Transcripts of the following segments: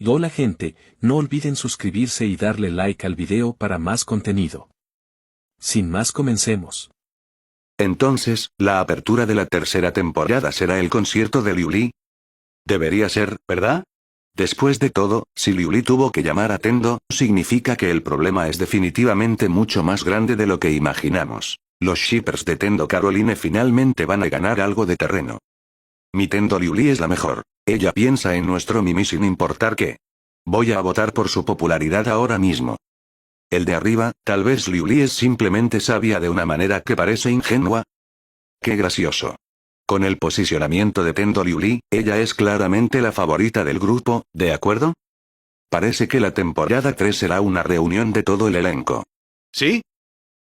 Hola gente, no olviden suscribirse y darle like al video para más contenido. Sin más, comencemos. Entonces, la apertura de la tercera temporada será el concierto de Liu Li. Debería ser, ¿verdad? Después de todo, si Liu Li tuvo que llamar a Tendo, significa que el problema es definitivamente mucho más grande de lo que imaginamos. Los shippers de Tendo Caroline finalmente van a ganar algo de terreno. Mi Tendo Liu Li es la mejor. Ella piensa en nuestro Mimi sin importar qué. Voy a votar por su popularidad ahora mismo. El de arriba, tal vez Liu Li es simplemente sabia de una manera que parece ingenua. Qué gracioso. Con el posicionamiento de Tendo Liu Li, ella es claramente la favorita del grupo, ¿de acuerdo? Parece que la temporada 3 será una reunión de todo el elenco. ¿Sí?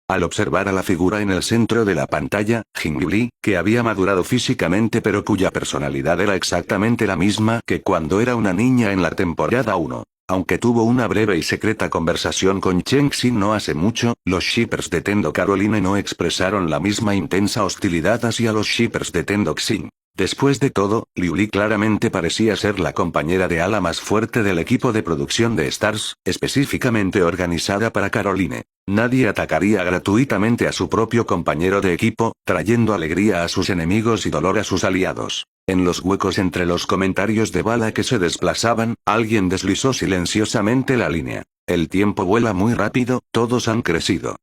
Al observar a la figura en el centro de la pantalla, Jin Liu Li, que había madurado físicamente pero cuya personalidad era exactamente la misma que cuando era una niña en la temporada 1. Aunque tuvo una breve y secreta conversación con Chen Xin no hace mucho, los shippers de Tendo Caroline no expresaron la misma intensa hostilidad hacia los shippers de Tendo Xin. Después de todo, Liu Li claramente parecía ser la compañera de ala más fuerte del equipo de producción de Stars, específicamente organizada para Caroline. Nadie atacaría gratuitamente a su propio compañero de equipo, trayendo alegría a sus enemigos y dolor a sus aliados. En los huecos entre los comentarios de bala que se desplazaban, alguien deslizó silenciosamente la línea. El tiempo vuela muy rápido, todos han crecido.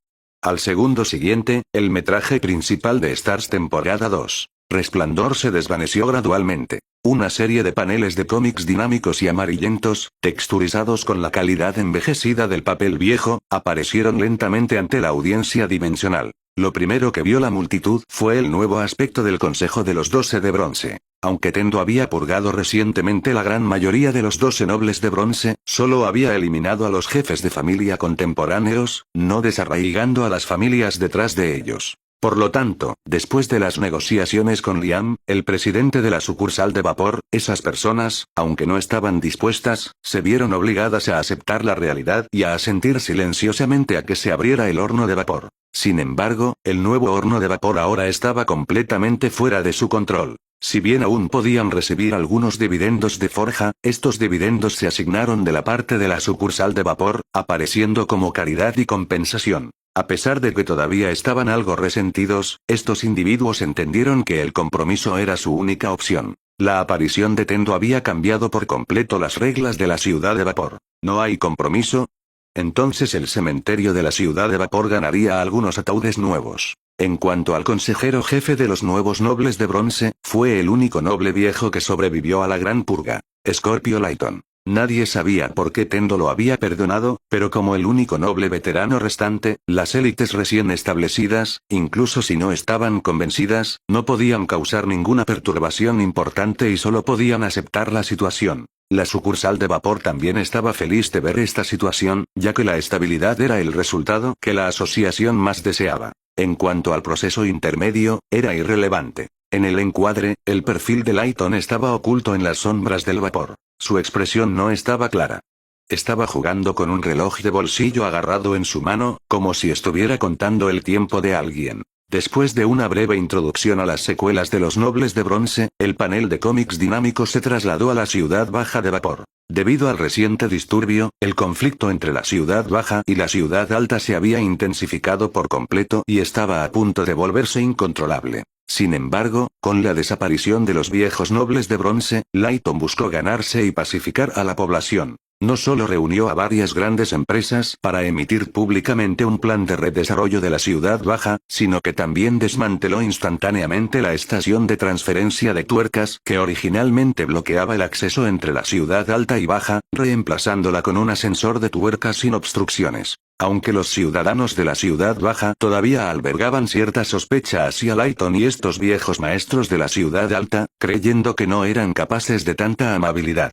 Al segundo siguiente, el metraje principal de Stars temporada 2. Resplandor se desvaneció gradualmente. Una serie de paneles de cómics dinámicos y amarillentos, texturizados con la calidad envejecida del papel viejo, aparecieron lentamente ante la audiencia dimensional. Lo primero que vio la multitud fue el nuevo aspecto del Consejo de los 12 de Bronce. Aunque Tendo había purgado recientemente la gran mayoría de los 12 nobles de bronce, solo había eliminado a los jefes de familia contemporáneos, no desarraigando a las familias detrás de ellos. Por lo tanto, después de las negociaciones con Liam, el presidente de la sucursal de vapor, esas personas, aunque no estaban dispuestas, se vieron obligadas a aceptar la realidad y a asentir silenciosamente a que se abriera el horno de vapor. Sin embargo, el nuevo horno de vapor ahora estaba completamente fuera de su control. Si bien aún podían recibir algunos dividendos de forja, estos dividendos se asignaron de la parte de la sucursal de vapor, apareciendo como caridad y compensación. A pesar de que todavía estaban algo resentidos, estos individuos entendieron que el compromiso era su única opción. La aparición de Tendo había cambiado por completo las reglas de la ciudad de vapor. ¿No hay compromiso? Entonces el cementerio de la ciudad de vapor ganaría algunos ataúdes nuevos. En cuanto al consejero jefe de los nuevos nobles de bronce, fue el único noble viejo que sobrevivió a la gran purga, Scorpio Lighton. Nadie sabía por qué Tendo lo había perdonado, pero como el único noble veterano restante, las élites recién establecidas, incluso si no estaban convencidas, no podían causar ninguna perturbación importante y solo podían aceptar la situación. La sucursal de vapor también estaba feliz de ver esta situación, ya que la estabilidad era el resultado que la asociación más deseaba. En cuanto al proceso intermedio, era irrelevante. En el encuadre, el perfil de Lighton estaba oculto en las sombras del vapor. Su expresión no estaba clara. Estaba jugando con un reloj de bolsillo agarrado en su mano, como si estuviera contando el tiempo de alguien. Después de una breve introducción a las secuelas de los nobles de bronce, el panel de cómics dinámicos se trasladó a la ciudad baja de vapor. Debido al reciente disturbio, el conflicto entre la ciudad baja y la ciudad alta se había intensificado por completo y estaba a punto de volverse incontrolable. Sin embargo, con la desaparición de los viejos nobles de bronce, Lighton buscó ganarse y pacificar a la población. No solo reunió a varias grandes empresas para emitir públicamente un plan de redesarrollo de la ciudad baja, sino que también desmanteló instantáneamente la estación de transferencia de tuercas que originalmente bloqueaba el acceso entre la ciudad alta y baja, reemplazándola con un ascensor de tuercas sin obstrucciones. Aunque los ciudadanos de la ciudad baja todavía albergaban cierta sospecha hacia Lighton y estos viejos maestros de la ciudad alta, creyendo que no eran capaces de tanta amabilidad.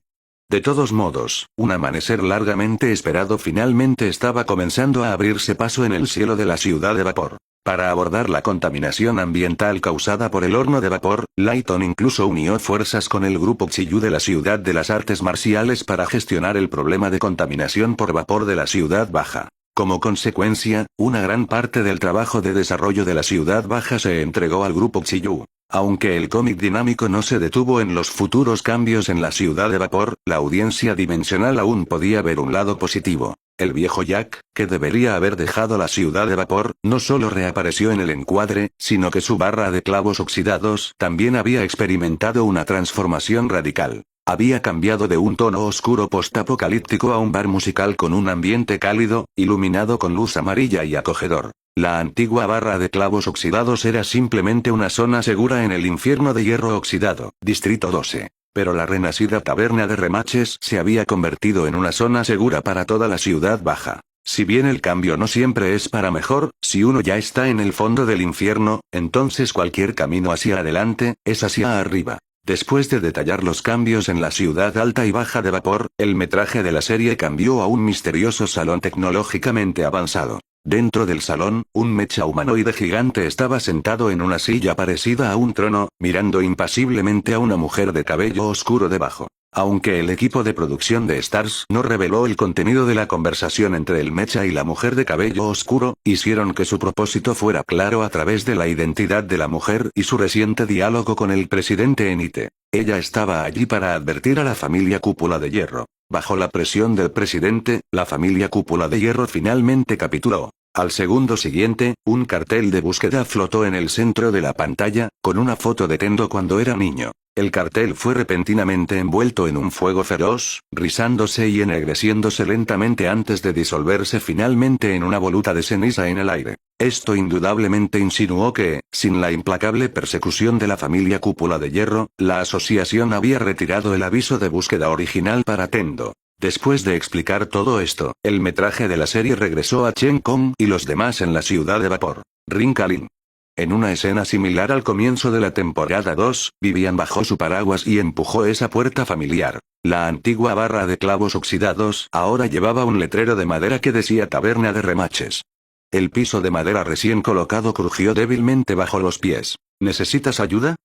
De todos modos, un amanecer largamente esperado finalmente estaba comenzando a abrirse paso en el cielo de la ciudad de vapor. Para abordar la contaminación ambiental causada por el horno de vapor, Lighton incluso unió fuerzas con el grupo Chiyu de la Ciudad de las Artes Marciales para gestionar el problema de contaminación por vapor de la ciudad baja. Como consecuencia, una gran parte del trabajo de desarrollo de la ciudad baja se entregó al grupo Xiyu. Aunque el cómic dinámico no se detuvo en los futuros cambios en la ciudad de vapor, la audiencia dimensional aún podía ver un lado positivo. El viejo Jack, que debería haber dejado la ciudad de vapor, no solo reapareció en el encuadre, sino que su barra de clavos oxidados también había experimentado una transformación radical. Había cambiado de un tono oscuro postapocalíptico a un bar musical con un ambiente cálido, iluminado con luz amarilla y acogedor. La antigua barra de clavos oxidados era simplemente una zona segura en el infierno de hierro oxidado, Distrito 12. Pero la renacida taberna de remaches se había convertido en una zona segura para toda la ciudad baja. Si bien el cambio no siempre es para mejor, si uno ya está en el fondo del infierno, entonces cualquier camino hacia adelante, es hacia arriba. Después de detallar los cambios en la ciudad alta y baja de vapor, el metraje de la serie cambió a un misterioso salón tecnológicamente avanzado. Dentro del salón, un mecha humanoide gigante estaba sentado en una silla parecida a un trono, mirando impasiblemente a una mujer de cabello oscuro debajo. Aunque el equipo de producción de Stars no reveló el contenido de la conversación entre el mecha y la mujer de cabello oscuro, hicieron que su propósito fuera claro a través de la identidad de la mujer y su reciente diálogo con el presidente Enite. Ella estaba allí para advertir a la familia Cúpula de Hierro. Bajo la presión del presidente, la familia Cúpula de Hierro finalmente capituló. Al segundo siguiente, un cartel de búsqueda flotó en el centro de la pantalla, con una foto de Tendo cuando era niño. El cartel fue repentinamente envuelto en un fuego feroz, rizándose y ennegreciéndose lentamente antes de disolverse finalmente en una voluta de ceniza en el aire. Esto indudablemente insinuó que, sin la implacable persecución de la familia Cúpula de Hierro, la asociación había retirado el aviso de búsqueda original para Tendo. Después de explicar todo esto, el metraje de la serie regresó a Chen Kong y los demás en la ciudad de vapor. Rin Kalin. En una escena similar al comienzo de la temporada 2, Vivian bajó su paraguas y empujó esa puerta familiar. La antigua barra de clavos oxidados ahora llevaba un letrero de madera que decía Taberna de Remaches. El piso de madera recién colocado crujió débilmente bajo los pies. ¿Necesitas ayuda?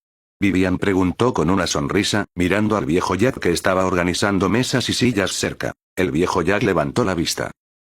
Vivian preguntó con una sonrisa, mirando al viejo Jack que estaba organizando mesas y sillas cerca. El viejo Jack levantó la vista.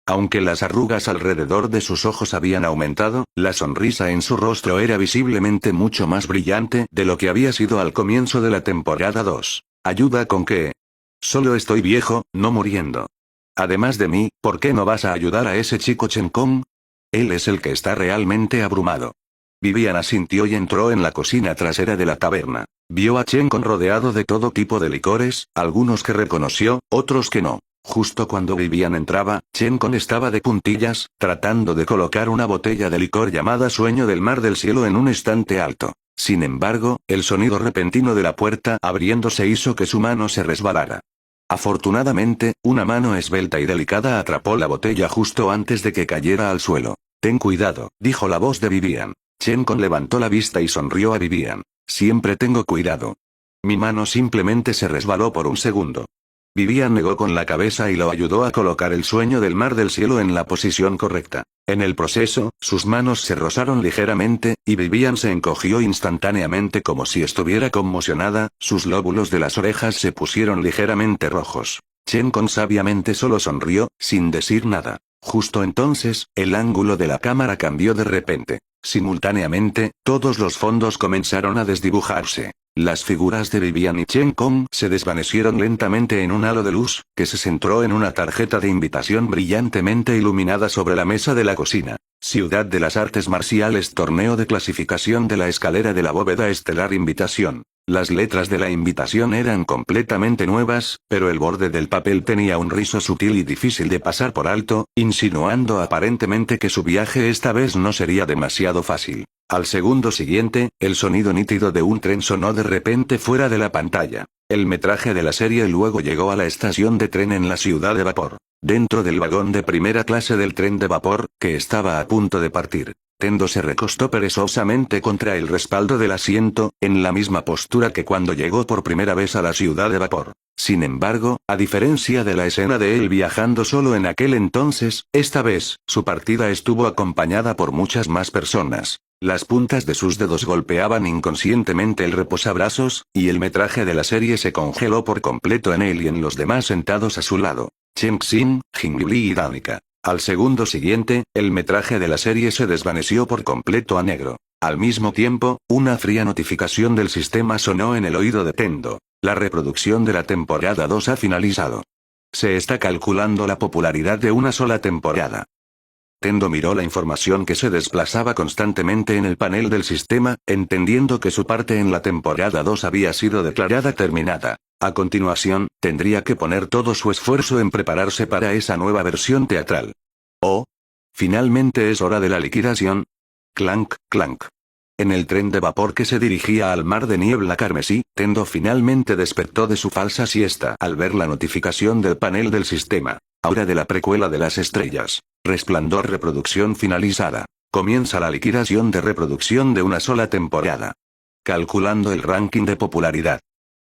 Aunque las arrugas alrededor de sus ojos habían aumentado, la sonrisa en su rostro era visiblemente mucho más brillante de lo que había sido al comienzo de la temporada 2. ¿Ayuda con qué? Solo estoy viejo, no muriendo. Además de mí, ¿por qué no vas a ayudar a ese chico Chen Kong? Él es el que está realmente abrumado. Vivian asintió y entró en la cocina trasera de la taberna. Vio a Chen Kong rodeado de todo tipo de licores, algunos que reconoció, otros que no. Justo cuando Vivian entraba, Chen Kong estaba de puntillas, tratando de colocar una botella de licor llamada Sueño del Mar del Cielo en un estante alto. Sin embargo, el sonido repentino de la puerta abriéndose hizo que su mano se resbalara. Afortunadamente, una mano esbelta y delicada atrapó la botella justo antes de que cayera al suelo. Ten cuidado, dijo la voz de Vivian. Chen Kong levantó la vista y sonrió a Vivian. Siempre tengo cuidado. Mi mano simplemente se resbaló por un segundo. Vivian negó con la cabeza y lo ayudó a colocar el Sueño del Mar del Cielo en la posición correcta. En el proceso, sus manos se rozaron ligeramente, y Vivian se encogió instantáneamente como si estuviera conmocionada, sus lóbulos de las orejas se pusieron ligeramente rojos. Chen Kong sabiamente solo sonrió, sin decir nada. Justo entonces, el ángulo de la cámara cambió de repente. Simultáneamente, todos los fondos comenzaron a desdibujarse. Las figuras de Vivian y Chen Kong se desvanecieron lentamente en un halo de luz, que se centró en una tarjeta de invitación brillantemente iluminada sobre la mesa de la cocina. Ciudad de las Artes Marciales, torneo de clasificación de la escalera de la bóveda estelar, invitación. Las letras de la invitación eran completamente nuevas, pero el borde del papel tenía un rizo sutil y difícil de pasar por alto, insinuando aparentemente que su viaje esta vez no sería demasiado fácil. Al segundo siguiente, el sonido nítido de un tren sonó de repente fuera de la pantalla. El metraje de la serie luego llegó a la estación de tren en la ciudad de vapor. Dentro del vagón de primera clase del tren de vapor, que estaba a punto de partir, Tendo se recostó perezosamente contra el respaldo del asiento, en la misma postura que cuando llegó por primera vez a la ciudad de vapor. Sin embargo, a diferencia de la escena de él viajando solo en aquel entonces, esta vez, su partida estuvo acompañada por muchas más personas. Las puntas de sus dedos golpeaban inconscientemente el reposabrazos, y el metraje de la serie se congeló por completo en él y en los demás sentados a su lado. Chen Xin, Jing Li y Danica. Al segundo siguiente, el metraje de la serie se desvaneció por completo a negro. Al mismo tiempo, una fría notificación del sistema sonó en el oído de Tendo. La reproducción de la temporada 2 ha finalizado. Se está calculando la popularidad de una sola temporada. Tendo miró la información que se desplazaba constantemente en el panel del sistema, entendiendo que su parte en la temporada 2 había sido declarada terminada. A continuación, tendría que poner todo su esfuerzo en prepararse para esa nueva versión teatral. Oh. Finalmente es hora de la liquidación. Clank, clank. En el tren de vapor que se dirigía al mar de niebla carmesí, Tendo finalmente despertó de su falsa siesta al ver la notificación del panel del sistema. Ahora de la precuela de las estrellas. Resplandor reproducción finalizada. Comienza la liquidación de reproducción de una sola temporada. Calculando el ranking de popularidad.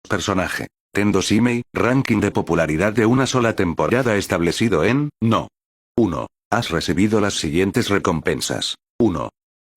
Personaje. Tendo Simei, ranking de popularidad de una sola temporada establecido en, no. 1. Has recibido las siguientes recompensas. 1.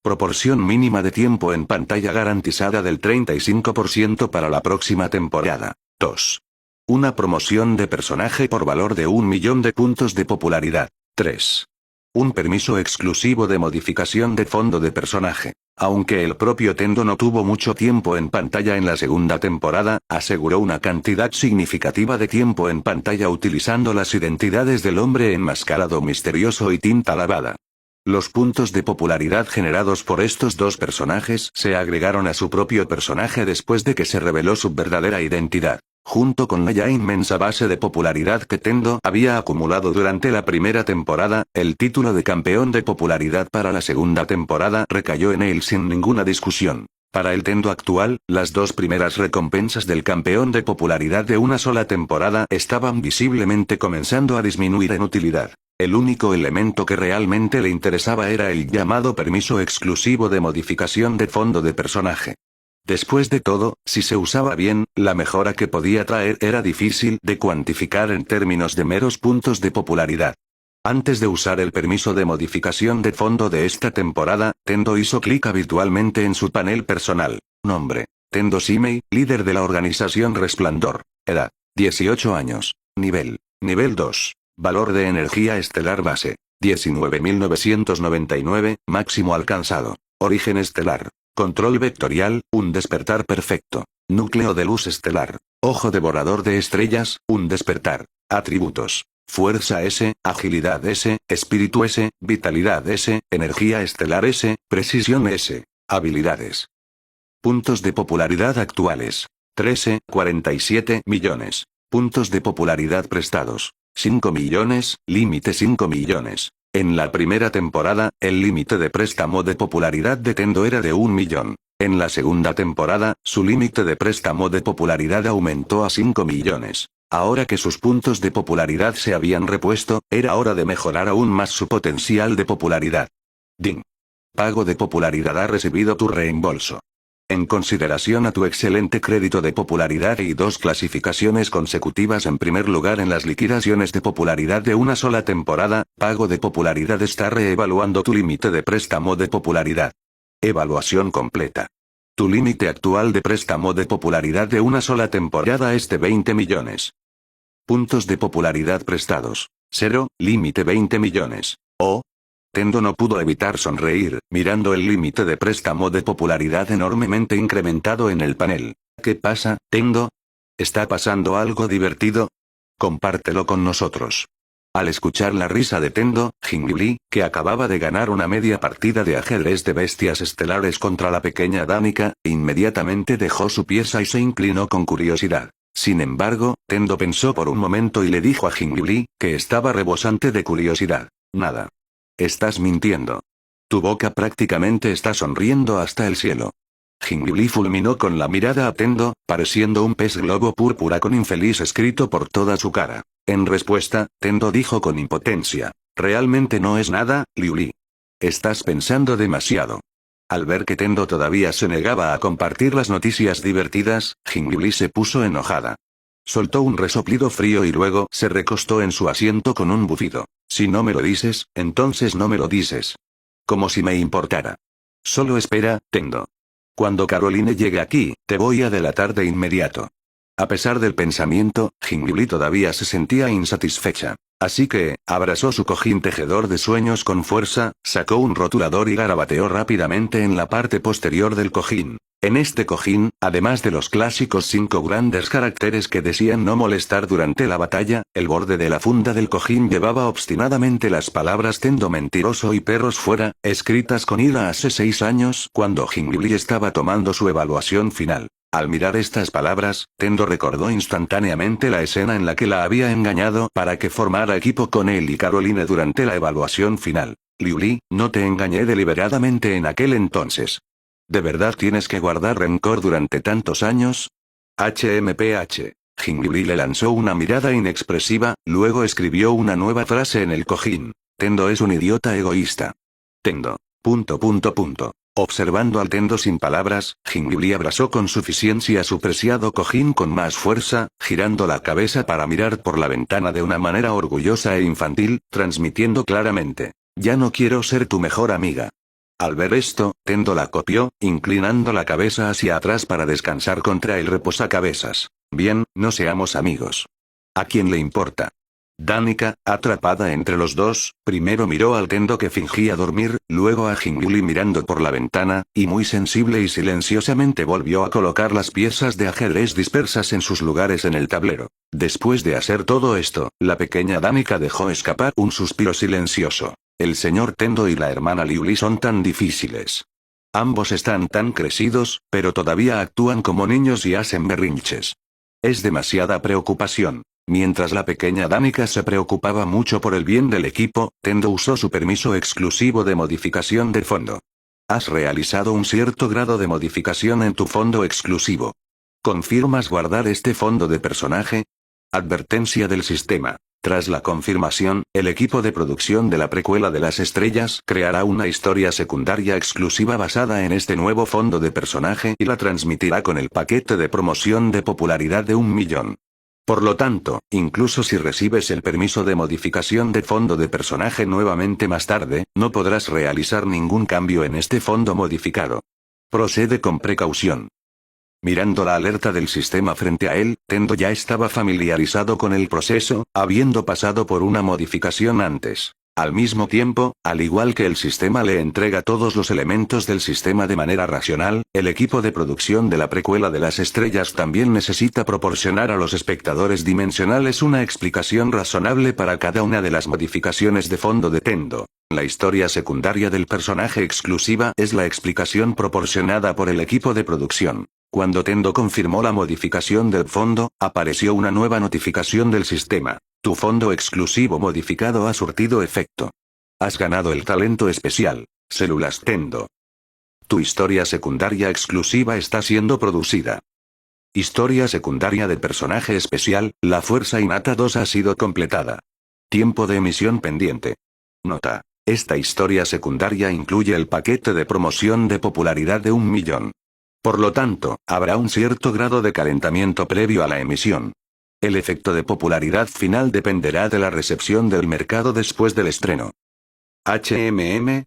Proporción mínima de tiempo en pantalla garantizada del 35% para la próxima temporada. 2. Una promoción de personaje por valor de 1.000.000 de puntos de popularidad. 3. Un permiso exclusivo de modificación de fondo de personaje. Aunque el propio Tendo no tuvo mucho tiempo en pantalla en la segunda temporada, aseguró una cantidad significativa de tiempo en pantalla utilizando las identidades del hombre enmascarado misterioso y tinta lavada. Los puntos de popularidad generados por estos dos personajes se agregaron a su propio personaje después de que se reveló su verdadera identidad. Junto con la ya inmensa base de popularidad que Tendo había acumulado durante la primera temporada, el título de campeón de popularidad para la segunda temporada recayó en él sin ninguna discusión. Para el Tendo actual, las dos primeras recompensas del campeón de popularidad de una sola temporada estaban visiblemente comenzando a disminuir en utilidad. El único elemento que realmente le interesaba era el llamado permiso exclusivo de modificación de fondo de personaje. Después de todo, si se usaba bien, la mejora que podía traer era difícil de cuantificar en términos de meros puntos de popularidad. Antes de usar el permiso de modificación de fondo de esta temporada, Tendo hizo clic habitualmente en su panel personal. Nombre. Tendo Simei, líder de la organización Resplandor. Edad. 18 años. Nivel. Nivel 2. Valor de energía estelar base. 19.999, máximo alcanzado. Origen estelar. Control vectorial, un despertar perfecto. Núcleo de luz estelar. Ojo devorador de estrellas, un despertar. Atributos. Fuerza S, agilidad S, espíritu S, vitalidad S, energía estelar S, precisión S. Habilidades. Puntos de popularidad actuales. 47 millones. Puntos de popularidad prestados. 5 millones, límite 5 millones. En la primera temporada, el límite de préstamo de popularidad de Tendo era de 1 millón. En la segunda temporada, su límite de préstamo de popularidad aumentó a 5 millones. Ahora que sus puntos de popularidad se habían repuesto, era hora de mejorar aún más su potencial de popularidad. Ding. Pago de popularidad ha recibido tu reembolso. En consideración a tu excelente crédito de popularidad y 2 clasificaciones consecutivas en primer lugar en las liquidaciones de popularidad de una sola temporada, Pago de popularidad está reevaluando tu límite de préstamo de popularidad. Evaluación completa. Tu límite actual de préstamo de popularidad de una sola temporada es de 20 millones. Puntos de popularidad prestados. 0, límite 20 millones. Oh. Tendo no pudo evitar sonreír, mirando el límite de préstamo de popularidad enormemente incrementado en el panel. ¿Qué pasa, Tendo? ¿Está pasando algo divertido? Compártelo con nosotros. Al escuchar la risa de Tendo, Jingliu, que acababa de ganar una media partida de ajedrez de bestias estelares contra la pequeña Danica, inmediatamente dejó su pieza y se inclinó con curiosidad. Sin embargo, Tendo pensó por un momento y le dijo a Jingliu, que estaba rebosante de curiosidad. Nada. Estás mintiendo. Tu boca prácticamente está sonriendo hasta el cielo. Jingliu fulminó con la mirada a Tendo, pareciendo un pez globo púrpura con infeliz escrito por toda su cara. En respuesta, Tendo dijo con impotencia. Realmente no es nada, Liu Li. Estás pensando demasiado. Al ver que Tendo todavía se negaba a compartir las noticias divertidas, Jingliu se puso enojada. Soltó un resoplido frío y luego se recostó en su asiento con un bufido. Si no me lo dices, entonces no me lo dices. Como si me importara. Solo espera, Tendo. Cuando Caroline llegue aquí, te voy a delatar de inmediato. A pesar del pensamiento, Jingliu todavía se sentía insatisfecha. Así que, abrazó su cojín tejedor de sueños con fuerza, sacó un rotulador y garabateó rápidamente en la parte posterior del cojín. En este cojín, además de los clásicos 5 grandes caracteres que decían no molestar durante la batalla, el borde de la funda del cojín llevaba obstinadamente las palabras Tendo mentiroso y perros fuera, escritas con ira hace 6 años cuando Jingliuli estaba tomando su evaluación final. Al mirar estas palabras, Tendo recordó instantáneamente la escena en la que la había engañado para que formara equipo con él y Caroline durante la evaluación final. Liu Li, no te engañé deliberadamente en aquel entonces. ¿De verdad tienes que guardar rencor durante tantos años? HMPH. Jingliuli le lanzó una mirada inexpresiva, luego escribió una nueva frase en el cojín. Tendo es un idiota egoísta. Tendo. Observando al Tendo sin palabras, Jingliuli abrazó con suficiencia su preciado cojín con más fuerza, girando la cabeza para mirar por la ventana de una manera orgullosa e infantil, transmitiendo claramente: ya no quiero ser tu mejor amiga. Al ver esto, Tendo la copió, inclinando la cabeza hacia atrás para descansar contra el reposacabezas. Bien, no seamos amigos. ¿A quién le importa? Danica, atrapada entre los dos, primero miró al Tendo que fingía dormir, luego a Jingliuli mirando por la ventana, y muy sensible y silenciosamente volvió a colocar las piezas de ajedrez dispersas en sus lugares en el tablero. Después de hacer todo esto, la pequeña Danica dejó escapar un suspiro silencioso. El señor Tendo y la hermana Liu Li son tan difíciles. Ambos están tan crecidos, pero todavía actúan como niños y hacen berrinches. Es demasiada preocupación. Mientras la pequeña Danica se preocupaba mucho por el bien del equipo, Tendo usó su permiso exclusivo de modificación de fondo. Has realizado un cierto grado de modificación en tu fondo exclusivo. ¿Confirmas guardar este fondo de personaje? Advertencia del sistema. Tras la confirmación, el equipo de producción de la precuela de las estrellas creará una historia secundaria exclusiva basada en este nuevo fondo de personaje y la transmitirá con el paquete de promoción de popularidad de 1 millón. Por lo tanto, incluso si recibes el permiso de modificación de fondo de personaje nuevamente más tarde, no podrás realizar ningún cambio en este fondo modificado. Procede con precaución. Mirando la alerta del sistema frente a él, Tendo ya estaba familiarizado con el proceso, habiendo pasado por una modificación antes. Al mismo tiempo, al igual que el sistema le entrega todos los elementos del sistema de manera racional, el equipo de producción de la precuela de las estrellas también necesita proporcionar a los espectadores dimensionales una explicación razonable para cada una de las modificaciones de fondo de Tendo. La historia secundaria del personaje exclusiva es la explicación proporcionada por el equipo de producción. Cuando Tendo confirmó la modificación del fondo, apareció una nueva notificación del sistema. Tu fondo exclusivo modificado ha surtido efecto. Has ganado el talento especial, Células Tendo. Tu historia secundaria exclusiva está siendo producida. Historia secundaria de personaje especial, La Fuerza Innata 2 ha sido completada. Tiempo de emisión pendiente. Nota. Esta historia secundaria incluye el paquete de promoción de popularidad de 1 millón. Por lo tanto, habrá un cierto grado de calentamiento previo a la emisión. El efecto de popularidad final dependerá de la recepción del mercado después del estreno. HMM.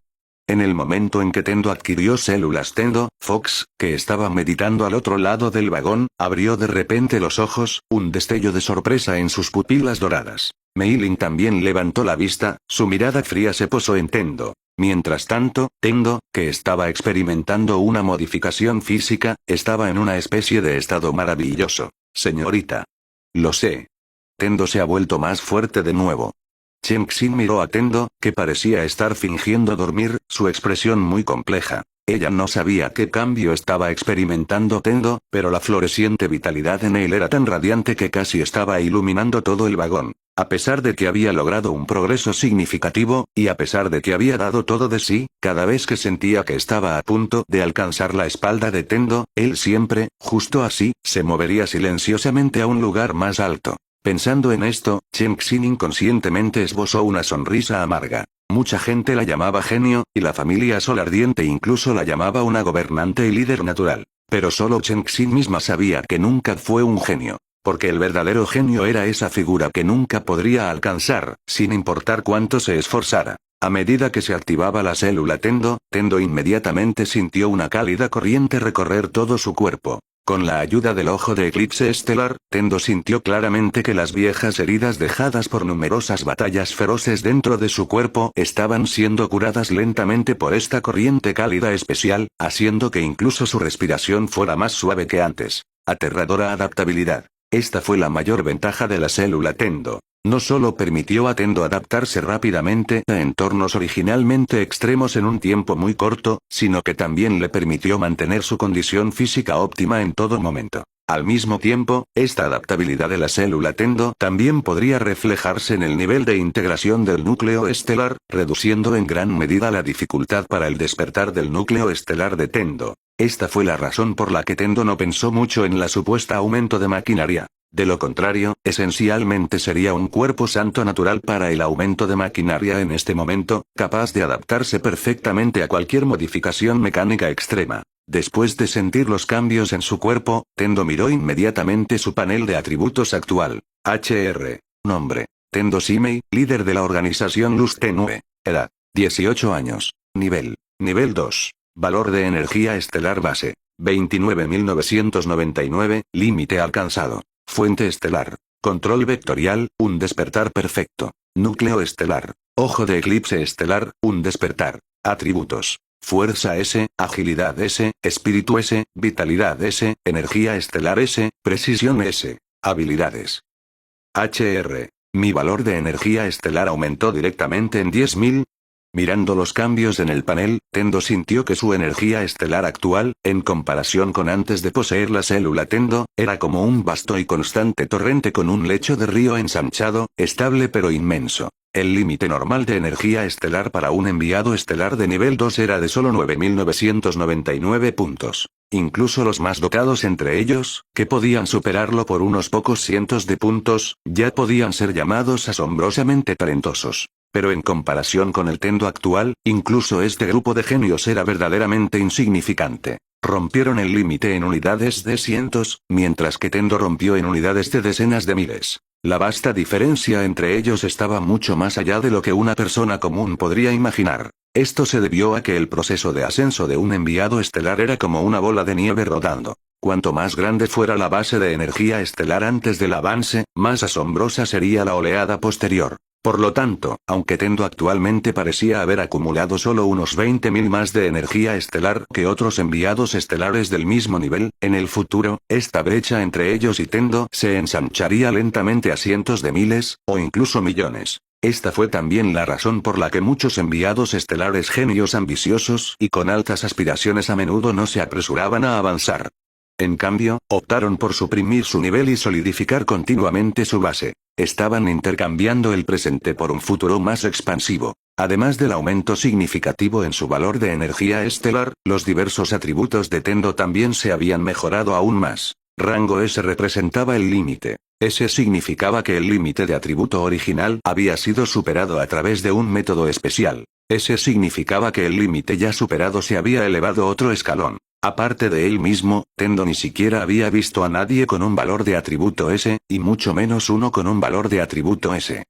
En el momento en que Tendo adquirió Células Tendo, Fox, que estaba meditando al otro lado del vagón, abrió de repente los ojos, un destello de sorpresa en sus pupilas doradas. Mei Ling también levantó la vista, su mirada fría se posó en Tendo. Mientras tanto, Tendo, que estaba experimentando una modificación física, estaba en una especie de estado maravilloso. Señorita. Lo sé. Tendo se ha vuelto más fuerte de nuevo. Chen Xin miró a Tendo, que parecía estar fingiendo dormir, su expresión muy compleja. Ella no sabía qué cambio estaba experimentando Tendo, pero la floreciente vitalidad en él era tan radiante que casi estaba iluminando todo el vagón. A pesar de que había logrado un progreso significativo, y a pesar de que había dado todo de sí, cada vez que sentía que estaba a punto de alcanzar la espalda de Tendo, él siempre, justo así, se movería silenciosamente a un lugar más alto. Pensando en esto, Chen Xin inconscientemente esbozó una sonrisa amarga. Mucha gente la llamaba genio, y la familia Sol Ardiente incluso la llamaba una gobernante y líder natural. Pero solo Chen Xin misma sabía que nunca fue un genio. Porque el verdadero genio era esa figura que nunca podría alcanzar, sin importar cuánto se esforzara. A medida que se activaba la célula Tendo, Tendo inmediatamente sintió una cálida corriente recorrer todo su cuerpo. Con la ayuda del ojo de eclipse estelar, Tendo sintió claramente que las viejas heridas dejadas por numerosas batallas feroces dentro de su cuerpo estaban siendo curadas lentamente por esta corriente cálida especial, haciendo que incluso su respiración fuera más suave que antes. Aterradora adaptabilidad. Esta fue la mayor ventaja de la célula Tendo. No solo permitió a Tendo adaptarse rápidamente a entornos originalmente extremos en un tiempo muy corto, sino que también le permitió mantener su condición física óptima en todo momento. Al mismo tiempo, esta adaptabilidad de la célula Tendo también podría reflejarse en el nivel de integración del núcleo estelar, reduciendo en gran medida la dificultad para el despertar del núcleo estelar de Tendo. Esta fue la razón por la que Tendo no pensó mucho en la supuesta aumento de maquinaria. De lo contrario, esencialmente sería un cuerpo santo natural para el aumento de maquinaria en este momento, capaz de adaptarse perfectamente a cualquier modificación mecánica extrema. Después de sentir los cambios en su cuerpo, Tendo miró inmediatamente su panel de atributos actual. HR. Nombre. Tendo Simei, líder de la organización Luz Tenue. Edad. 18 años. Nivel. Nivel 2. Valor de energía estelar base. 29.999, límite alcanzado. Fuente estelar. Control vectorial, un despertar perfecto. Núcleo estelar. Ojo de eclipse estelar, un despertar. Atributos. Fuerza S, agilidad S, espíritu S, vitalidad S, energía estelar S, precisión S. Habilidades. HR. Mi valor de energía estelar aumentó directamente en 10.000. Mirando los cambios en el panel, Tendo sintió que su energía estelar actual, en comparación con antes de poseer la célula Tendo, era como un vasto y constante torrente con un lecho de río ensanchado, estable pero inmenso. El límite normal de energía estelar para un enviado estelar de nivel 2 era de solo 9.999 puntos. Incluso los más dotados entre ellos, que podían superarlo por unos pocos cientos de puntos, ya podían ser llamados asombrosamente talentosos. Pero en comparación con el Tendo actual, incluso este grupo de genios era verdaderamente insignificante. Rompieron el límite en unidades de cientos, mientras que Tendo rompió en unidades de decenas de miles. La vasta diferencia entre ellos estaba mucho más allá de lo que una persona común podría imaginar. Esto se debió a que el proceso de ascenso de un enviado estelar era como una bola de nieve rodando. Cuanto más grande fuera la base de energía estelar antes del avance, más asombrosa sería la oleada posterior. Por lo tanto, aunque Tendo actualmente parecía haber acumulado solo unos 20.000 más de energía estelar que otros enviados estelares del mismo nivel, en el futuro, esta brecha entre ellos y Tendo se ensancharía lentamente a cientos de miles, o incluso millones. Esta fue también la razón por la que muchos enviados estelares genios ambiciosos y con altas aspiraciones a menudo no se apresuraban a avanzar. En cambio, optaron por suprimir su nivel y solidificar continuamente su base. Estaban intercambiando el presente por un futuro más expansivo. Además del aumento significativo en su valor de energía estelar, los diversos atributos de Tendo también se habían mejorado aún más. Rango S representaba el límite. S significaba que el límite de atributo original había sido superado a través de un método especial. S significaba que el límite ya superado se había elevado otro escalón. Aparte de él mismo, Tendo ni siquiera había visto a nadie con un valor de atributo S, y mucho menos uno con un valor de atributo S.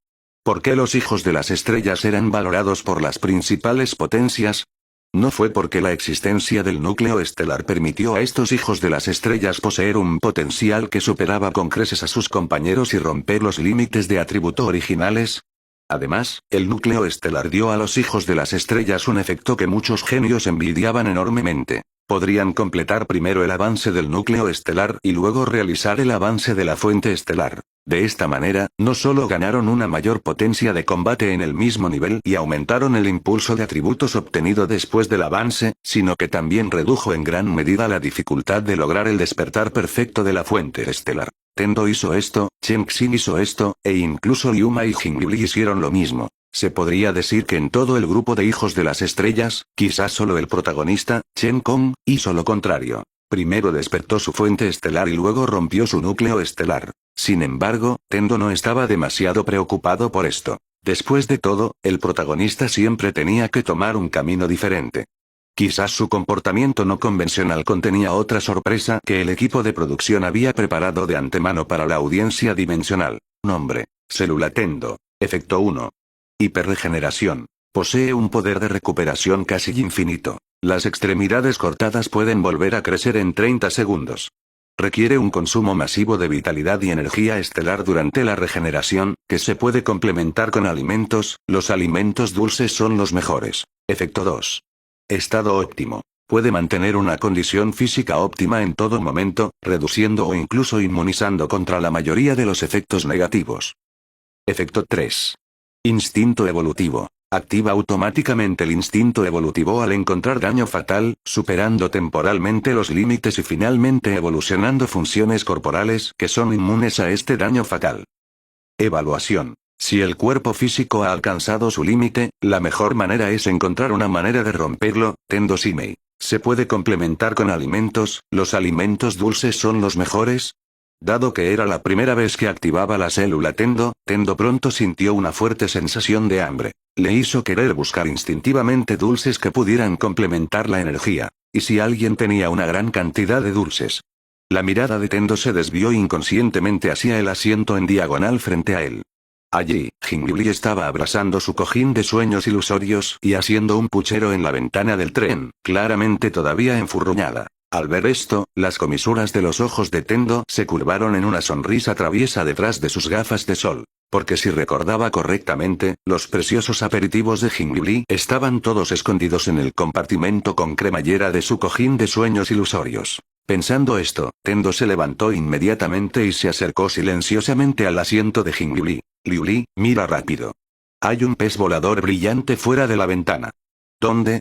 ¿Por qué los hijos de las estrellas eran valorados por las principales potencias? No fue porque la existencia del núcleo estelar permitió a estos hijos de las estrellas poseer un potencial que superaba con creces a sus compañeros y romper los límites de atributo originales. Además, el núcleo estelar dio a los hijos de las estrellas un efecto que muchos genios envidiaban enormemente. Podrían completar primero el avance del núcleo estelar y luego realizar el avance de la fuente estelar. De esta manera, no solo ganaron una mayor potencia de combate en el mismo nivel y aumentaron el impulso de atributos obtenido después del avance, sino que también redujo en gran medida la dificultad de lograr el despertar perfecto de la fuente estelar. Tendo hizo esto, Chen Xin hizo esto, e incluso Liu Ma y Jingli hicieron lo mismo. Se podría decir que en todo el grupo de hijos de las estrellas, quizás solo el protagonista, Chen Kong, hizo lo contrario. Primero despertó su fuente estelar y luego rompió su núcleo estelar. Sin embargo, Tendo no estaba demasiado preocupado por esto. Después de todo, el protagonista siempre tenía que tomar un camino diferente. Quizás su comportamiento no convencional contenía otra sorpresa que el equipo de producción había preparado de antemano para la audiencia dimensional. Nombre: Célula Tendo. Efecto 1. Hiperregeneración. Posee un poder de recuperación casi infinito. Las extremidades cortadas pueden volver a crecer en 30 segundos. Requiere un consumo masivo de vitalidad y energía estelar durante la regeneración, que se puede complementar con alimentos. Los alimentos dulces son los mejores. Efecto 2. Estado óptimo. Puede mantener una condición física óptima en todo momento, reduciendo o incluso inmunizando contra la mayoría de los efectos negativos. Efecto 3. Instinto evolutivo. Activa automáticamente el instinto evolutivo al encontrar daño fatal, superando temporalmente los límites y finalmente evolucionando funciones corporales que son inmunes a este daño fatal. Evaluación. Si el cuerpo físico ha alcanzado su límite, la mejor manera es encontrar una manera de romperlo. Tendo Simei. ¿Se puede complementar con alimentos? ¿Los alimentos dulces son los mejores? Dado que era la primera vez que activaba la célula Tendo pronto sintió una fuerte sensación de hambre. Le hizo querer buscar instintivamente dulces que pudieran complementar la energía. ¿Y si alguien tenía una gran cantidad de dulces? La mirada de Tendo se desvió inconscientemente hacia el asiento en diagonal frente a él. Allí, Jingliuli estaba abrazando su cojín de sueños ilusorios y haciendo un puchero en la ventana del tren, claramente todavía enfurruñada. Al ver esto, las comisuras de los ojos de Tendo se curvaron en una sonrisa traviesa detrás de sus gafas de sol. Porque si recordaba correctamente, los preciosos aperitivos de Jingliuli estaban todos escondidos en el compartimento con cremallera de su cojín de sueños ilusorios. Pensando esto, Tendo se levantó inmediatamente y se acercó silenciosamente al asiento de Jingliuli. Liuli, mira rápido. Hay un pez volador brillante fuera de la ventana. ¿Dónde?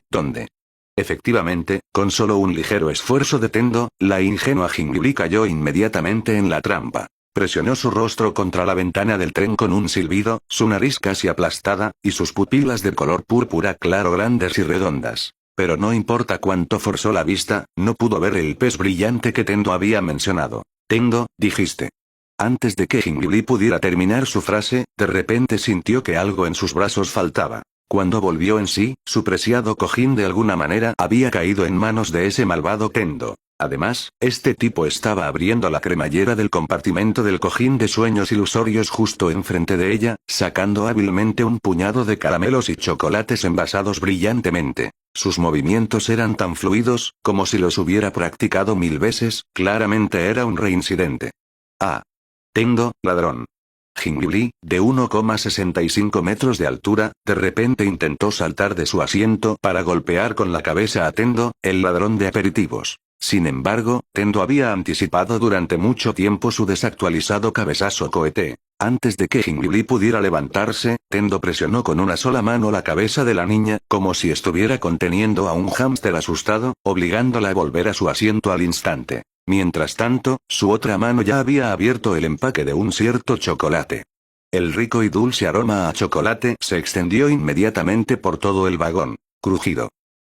Efectivamente, con solo un ligero esfuerzo de Tendo, la ingenua Jingliuli cayó inmediatamente en la trampa. Presionó su rostro contra la ventana del tren con un silbido, su nariz casi aplastada, y sus pupilas de color púrpura claro grandes y redondas. Pero no importa cuánto forzó la vista, no pudo ver el pez brillante que Tendo había mencionado. Tendo, dijiste. Antes de que Jingliuli pudiera terminar su frase, de repente sintió que algo en sus brazos faltaba. Cuando volvió en sí, su preciado cojín de alguna manera había caído en manos de ese malvado Tendo. Además, este tipo estaba abriendo la cremallera del compartimento del cojín de sueños ilusorios justo enfrente de ella, sacando hábilmente un puñado de caramelos y chocolates envasados brillantemente. Sus movimientos eran tan fluidos, como si los hubiera practicado 1000 veces, claramente era un reincidente. Ah. Tendo, ladrón. Jingliuli, de 1,65 metros de altura, de repente intentó saltar de su asiento para golpear con la cabeza a Tendo, el ladrón de aperitivos. Sin embargo, Tendo había anticipado durante mucho tiempo su desactualizado cabezazo cohete. Antes de que Jingliuli pudiera levantarse, Tendo presionó con una sola mano la cabeza de la niña, como si estuviera conteniendo a un hámster asustado, obligándola a volver a su asiento al instante. Mientras tanto, su otra mano ya había abierto el empaque de un cierto chocolate. El rico y dulce aroma a chocolate se extendió inmediatamente por todo el vagón. Crujido.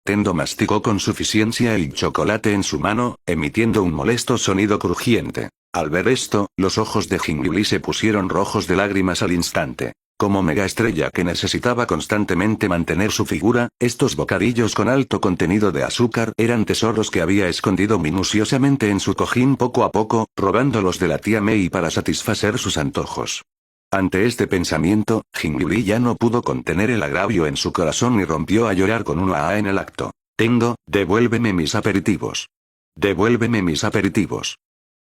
Tendo masticó con suficiencia el chocolate en su mano, emitiendo un molesto sonido crujiente. Al ver esto, los ojos de Jingliuli se pusieron rojos de lágrimas al instante. Como megaestrella que necesitaba constantemente mantener su figura, estos bocadillos con alto contenido de azúcar eran tesoros que había escondido minuciosamente en su cojín poco a poco, robándolos de la tía Mei para satisfacer sus antojos. Ante este pensamiento, Jingliuli ya no pudo contener el agravio en su corazón y rompió a llorar con una A en el acto. Tendo, devuélveme mis aperitivos. Devuélveme mis aperitivos.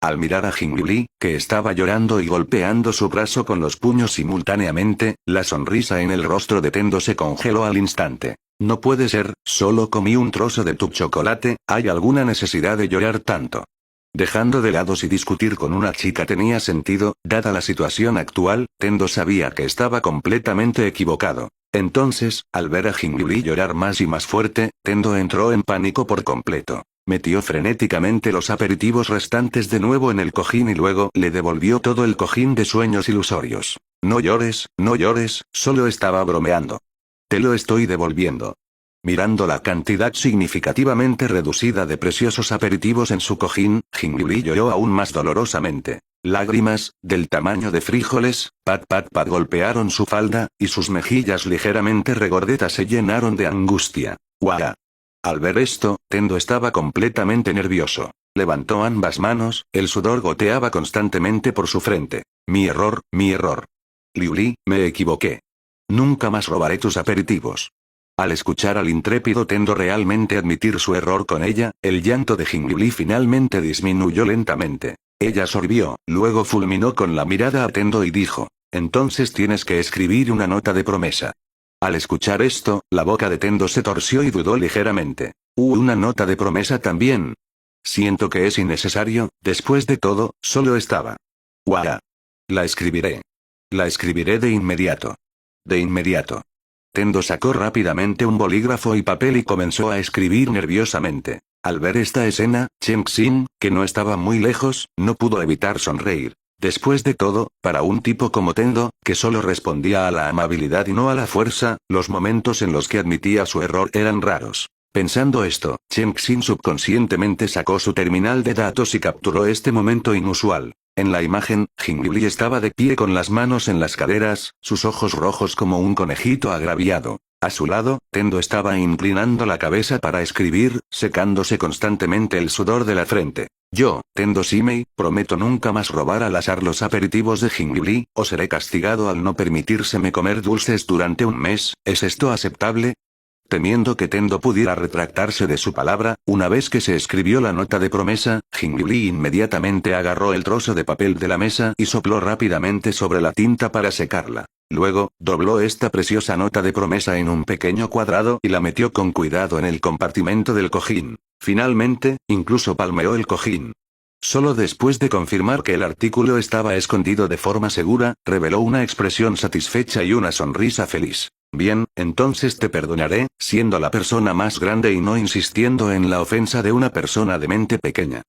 Al mirar a Jingliuli, que estaba llorando y golpeando su brazo con los puños simultáneamente, la sonrisa en el rostro de Tendo se congeló al instante. No puede ser, solo comí un trozo de tu chocolate, ¿hay alguna necesidad de llorar tanto? Dejando de lado si discutir con una chica tenía sentido, dada la situación actual, Tendo sabía que estaba completamente equivocado. Entonces, al ver a Jingliuli llorar más y más fuerte, Tendo entró en pánico por completo. Metió frenéticamente los aperitivos restantes de nuevo en el cojín y luego le devolvió todo el cojín de sueños ilusorios. No llores, solo estaba bromeando. Te lo estoy devolviendo. Mirando la cantidad significativamente reducida de preciosos aperitivos en su cojín, Jingliuli lloró aún más dolorosamente. Lágrimas, del tamaño de frijoles, pat golpearon su falda, y sus mejillas ligeramente regordetas se llenaron de angustia. ¡Guau! Al ver esto, Tendo estaba completamente nervioso. Levantó ambas manos, el sudor goteaba constantemente por su frente. Mi error. Liuli, me equivoqué. Nunca más robaré tus aperitivos. Al escuchar al intrépido Tendo realmente admitir su error con ella, el llanto de Jingliu finalmente disminuyó lentamente. Ella sorbió, luego fulminó con la mirada a Tendo y dijo: entonces tienes que escribir una nota de promesa. Al escuchar esto, la boca de Tendo se torció y dudó ligeramente. ¿Una nota de promesa también? Siento que es innecesario, después de todo, solo estaba. ¡Guau! La escribiré. La escribiré de inmediato. De inmediato. Tendo sacó rápidamente un bolígrafo y papel y comenzó a escribir nerviosamente. Al ver esta escena, Chen Xin, que no estaba muy lejos, no pudo evitar sonreír. Después de todo, para un tipo como Tendo, que solo respondía a la amabilidad y no a la fuerza, los momentos en los que admitía su error eran raros. Pensando esto, Chen Xin subconscientemente sacó su terminal de datos y capturó este momento inusual. En la imagen, Jingliu estaba de pie con las manos en las caderas, sus ojos rojos como un conejito agraviado. A su lado, Tendo estaba inclinando la cabeza para escribir, secándose constantemente el sudor de la frente. Yo, Tendo Shimei, prometo nunca más robar al azar los aperitivos de Jingliu, o seré castigado al no permitírseme comer dulces durante un mes. ¿Es esto aceptable? Temiendo que Tendo pudiera retractarse de su palabra, una vez que se escribió la nota de promesa, Jingliu inmediatamente agarró el trozo de papel de la mesa y sopló rápidamente sobre la tinta para secarla. Luego, dobló esta preciosa nota de promesa en un pequeño cuadrado y la metió con cuidado en el compartimento del cojín. Finalmente, incluso palmeó el cojín. Solo después de confirmar que el artículo estaba escondido de forma segura, reveló una expresión satisfecha y una sonrisa feliz. Bien, entonces te perdonaré, siendo la persona más grande y no insistiendo en la ofensa de una persona de mente pequeña.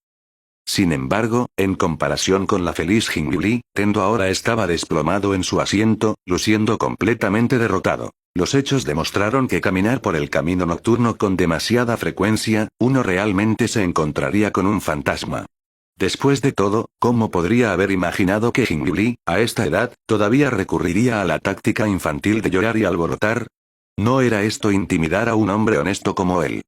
Sin embargo, en comparación con la feliz Jingliu, Tendo ahora estaba desplomado en su asiento, luciendo completamente derrotado. Los hechos demostraron que caminar por el camino nocturno con demasiada frecuencia, uno realmente se encontraría con un fantasma. Después de todo, ¿cómo podría haber imaginado que Jingliu, a esta edad, todavía recurriría a la táctica infantil de llorar y alborotar? ¿No era esto intimidar a un hombre honesto como él?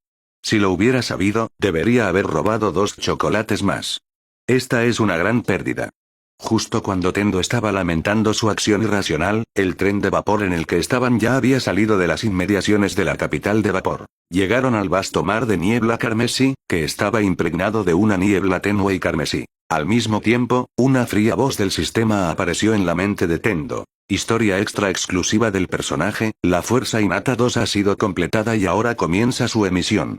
Si lo hubiera sabido, debería haber robado 2 chocolates más. Esta es una gran pérdida. Justo cuando Tendo estaba lamentando su acción irracional, el tren de vapor en el que estaban ya había salido de las inmediaciones de la capital de vapor. Llegaron al vasto mar de niebla carmesí, que estaba impregnado de una niebla tenue y carmesí. Al mismo tiempo, una fría voz del sistema apareció en la mente de Tendo. Historia extra exclusiva del personaje, la Fuerza Innata 2 ha sido completada y ahora comienza su emisión.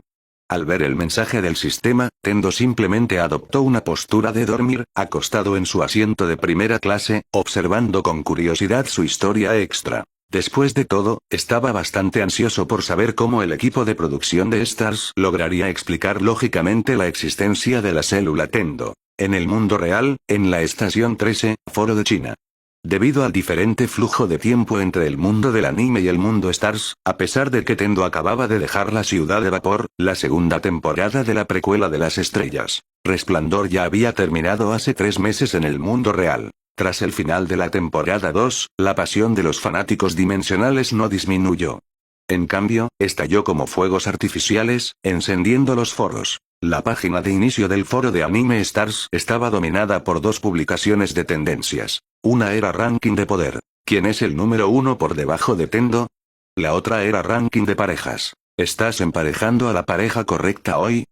Al ver el mensaje del sistema, Tendo simplemente adoptó una postura de dormir, acostado en su asiento de primera clase, observando con curiosidad su historia extra. Después de todo, estaba bastante ansioso por saber cómo el equipo de producción de Stars lograría explicar lógicamente la existencia de la célula Tendo. En el mundo real, en la estación 13, Foro de China. Debido al diferente flujo de tiempo entre el mundo del anime y el mundo Stars, a pesar de que Tendo acababa de dejar la ciudad de vapor, la segunda temporada de la precuela de las estrellas, Resplandor ya había terminado hace 3 meses en el mundo real. Tras el final de la temporada 2, la pasión de los fanáticos dimensionales no disminuyó. En cambio, estalló como fuegos artificiales, encendiendo los foros. La página de inicio del foro de Anime Stars estaba dominada por 2 publicaciones de tendencias. Una era Ranking de Poder. ¿Quién es el número 1 por debajo de Tendo? La otra era Ranking de Parejas. ¿Estás emparejando a la pareja correcta hoy?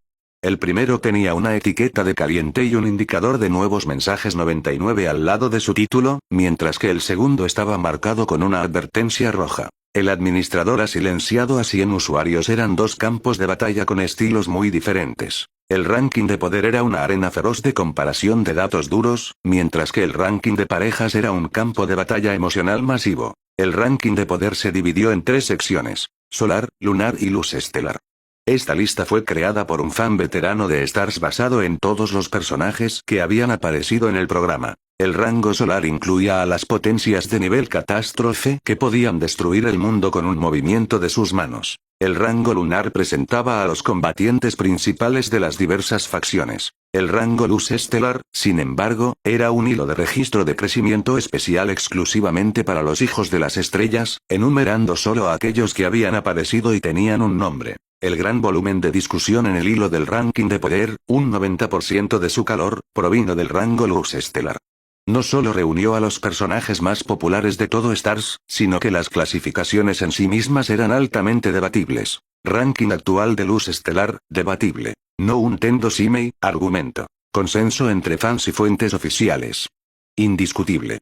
El primero tenía una etiqueta de caliente y un indicador de nuevos mensajes 99 al lado de su título, mientras que el segundo estaba marcado con una advertencia roja. El administrador ha silenciado a 100 usuarios. Eran 2 campos de batalla con estilos muy diferentes. El ranking de poder era una arena feroz de comparación de datos duros, mientras que el ranking de parejas era un campo de batalla emocional masivo. El ranking de poder se dividió en 3 secciones: solar, lunar y luz estelar. Esta lista fue creada por un fan veterano de Stars basado en todos los personajes que habían aparecido en el programa. El rango solar incluía a las potencias de nivel catástrofe que podían destruir el mundo con un movimiento de sus manos. El rango lunar presentaba a los combatientes principales de las diversas facciones. El rango luz estelar, sin embargo, era un hilo de registro de crecimiento especial exclusivamente para los hijos de las estrellas, enumerando solo a aquellos que habían aparecido y tenían un nombre. El gran volumen de discusión en el hilo del ranking de poder, un 90% de su calor, provino del rango luz estelar. No solo reunió a los personajes más populares de todo Stars, sino que las clasificaciones en sí mismas eran altamente debatibles. Ranking actual de luz estelar, debatible. No un Tendo Simei, argumento. Consenso entre fans y fuentes oficiales. Indiscutible.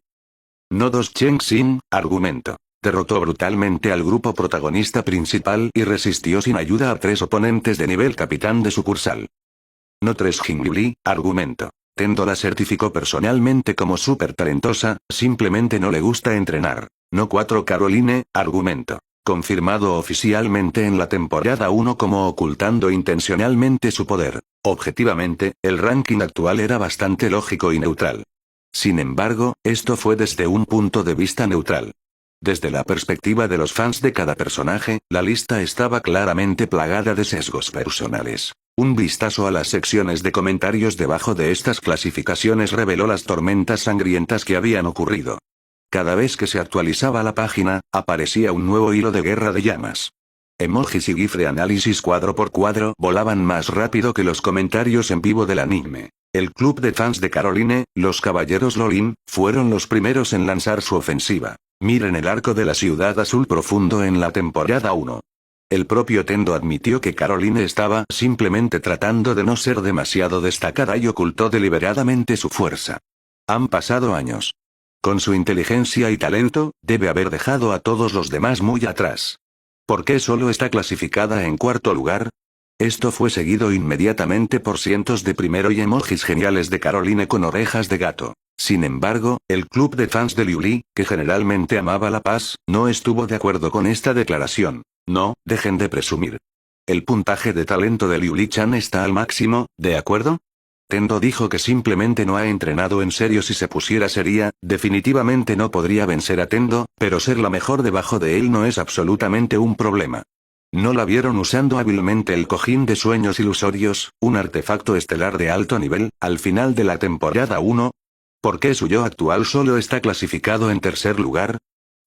No 2 Cheng Xin, argumento. Derrotó brutalmente al grupo protagonista principal y resistió sin ayuda a 3 oponentes de nivel capitán de sucursal. No 3 Jingliu, argumento. Tendo la certificó personalmente como súper talentosa, simplemente no le gusta entrenar. No 4 Caroline, argumento. Confirmado oficialmente en la temporada 1 como ocultando intencionalmente su poder. Objetivamente, el ranking actual era bastante lógico y neutral. Sin embargo, esto fue desde un punto de vista neutral. Desde la perspectiva de los fans de cada personaje, la lista estaba claramente plagada de sesgos personales. Un vistazo a las secciones de comentarios debajo de estas clasificaciones reveló las tormentas sangrientas que habían ocurrido. Cada vez que se actualizaba la página, aparecía un nuevo hilo de guerra de llamas. Emojis y GIF de análisis cuadro por cuadro volaban más rápido que los comentarios en vivo del anime. El club de fans de Caroline, los Caballeros Lolin, fueron los primeros en lanzar su ofensiva. Miren el arco de la ciudad azul profundo en la temporada 1. El propio Tendo admitió que Caroline estaba simplemente tratando de no ser demasiado destacada y ocultó deliberadamente su fuerza. Han pasado años. Con su inteligencia y talento, debe haber dejado a todos los demás muy atrás. ¿Por qué solo está clasificada en cuarto lugar? Esto fue seguido inmediatamente por cientos de primero y emojis geniales de Caroline con orejas de gato. Sin embargo, el club de fans de Liu Li, que generalmente amaba la paz, no estuvo de acuerdo con esta declaración. No, dejen de presumir. El puntaje de talento de Liu Li-chan está al máximo, ¿de acuerdo? Tendo dijo que simplemente no ha entrenado en serio. Si se pusiera seria, definitivamente no podría vencer a Tendo, pero ser la mejor debajo de él no es absolutamente un problema. ¿No la vieron usando hábilmente el cojín de sueños ilusorios, un artefacto estelar de alto nivel, al final de la temporada 1? ¿Por qué su yo actual solo está clasificado en tercer lugar?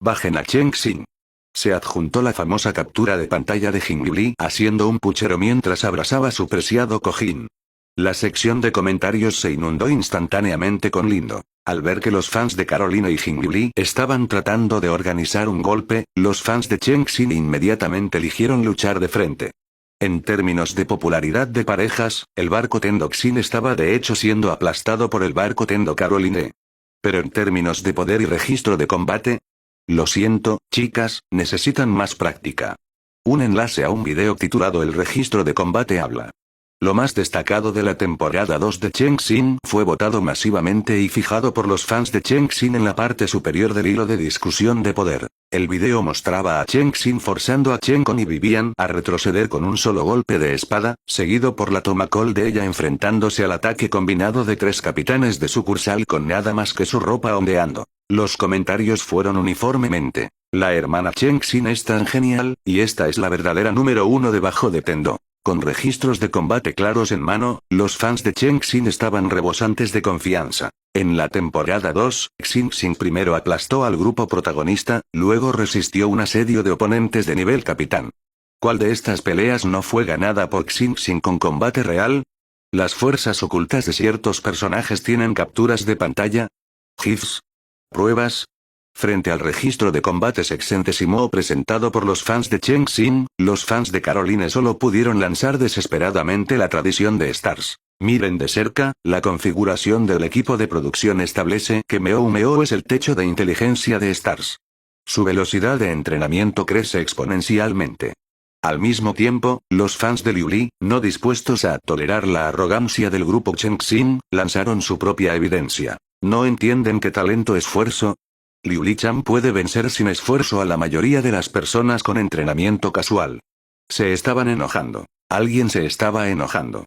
Bajen a Cheng Xin. Se adjuntó la famosa captura de pantalla de Jingliu haciendo un puchero mientras abrazaba su preciado cojín. La sección de comentarios se inundó instantáneamente con lindo. Al ver que los fans de Caroline y Jingliu estaban tratando de organizar un golpe, los fans de Cheng Xin inmediatamente eligieron luchar de frente. En términos de popularidad de parejas, el barco Tendo Xin estaba de hecho siendo aplastado por el barco Tendo Caroline. Pero en términos de poder y registro de combate, lo siento, chicas, necesitan más práctica. Un enlace a un video titulado El registro de combate habla. Lo más destacado de la temporada 2 de Cheng Xin fue votado masivamente y fijado por los fans de Cheng Xin en la parte superior del hilo de discusión de poder. El video mostraba a Cheng Xin forzando a Chen Con y Vivian a retroceder con un solo golpe de espada, seguido por la toma call de ella enfrentándose al ataque combinado de 3 capitanes de sucursal con nada más que su ropa ondeando. Los comentarios fueron uniformemente: la hermana Cheng Xin es tan genial, y esta es la verdadera número 1 debajo de Tendo. Con registros de combate claros en mano, los fans de Cheng Xin estaban rebosantes de confianza. En la temporada 2, Xin Xin primero aplastó al grupo protagonista, luego resistió un asedio de oponentes de nivel capitán. ¿Cuál de estas peleas no fue ganada por Xin Xin con combate real? ¿Las fuerzas ocultas de ciertos personajes tienen capturas de pantalla? ¿GIFs? ¿Pruebas? Frente al registro de combate sexcentésimo presentado por los fans de Cheng Xin, los fans de Caroline solo pudieron lanzar desesperadamente la tradición de Stars. Miren de cerca, la configuración del equipo de producción establece que Meo Meo es el techo de inteligencia de Stars. Su velocidad de entrenamiento crece exponencialmente. Al mismo tiempo, los fans de Liu Li, no dispuestos a tolerar la arrogancia del grupo Cheng Xin, lanzaron su propia evidencia. ¿No entienden que talento-esfuerzo? Liu Li-chan puede vencer sin esfuerzo a la mayoría de las personas con entrenamiento casual. Se estaban enojando. Alguien se estaba enojando.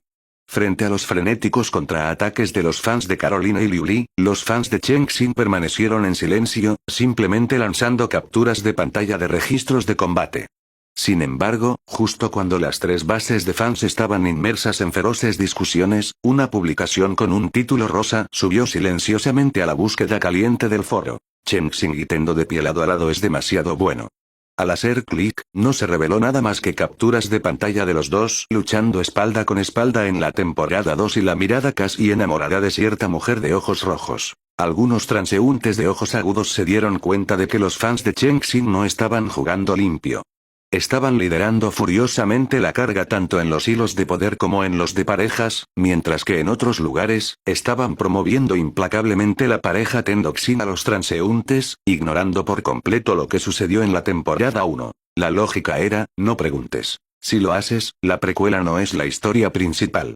Frente a los frenéticos contraataques de los fans de Caroline y Liu Li, los fans de Cheng Xin permanecieron en silencio, simplemente lanzando capturas de pantalla de registros de combate. Sin embargo, justo cuando las 3 bases de fans estaban inmersas en feroces discusiones, una publicación con un título rosa subió silenciosamente a la búsqueda caliente del foro. Cheng Xin y Tendo de piel adorado es demasiado bueno. Al hacer clic, no se reveló nada más que capturas de pantalla de los dos luchando espalda con espalda en la temporada 2 y la mirada casi enamorada de cierta mujer de ojos rojos. Algunos transeúntes de ojos agudos se dieron cuenta de que los fans de Chengxin no estaban jugando limpio. Estaban liderando furiosamente la carga tanto en los hilos de poder como en los de parejas, mientras que en otros lugares, estaban promoviendo implacablemente la pareja Tendoxin a los transeúntes, ignorando por completo lo que sucedió en la temporada 1. La lógica era, no preguntes. Si lo haces, la precuela no es la historia principal.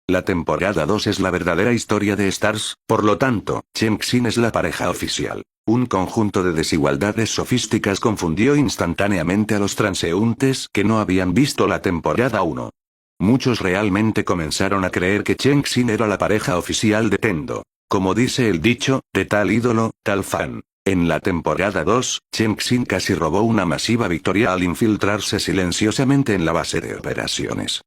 La temporada 2 es la verdadera historia de Stars, por lo tanto, Chengxin es la pareja oficial. Un conjunto de desigualdades sofísticas confundió instantáneamente a los transeúntes que no habían visto la temporada 1. Muchos realmente comenzaron a creer que Chengxin era la pareja oficial de Tendo. Como dice el dicho, de tal ídolo, tal fan. En la temporada 2, Chengxin casi robó una masiva victoria al infiltrarse silenciosamente en la base de operaciones.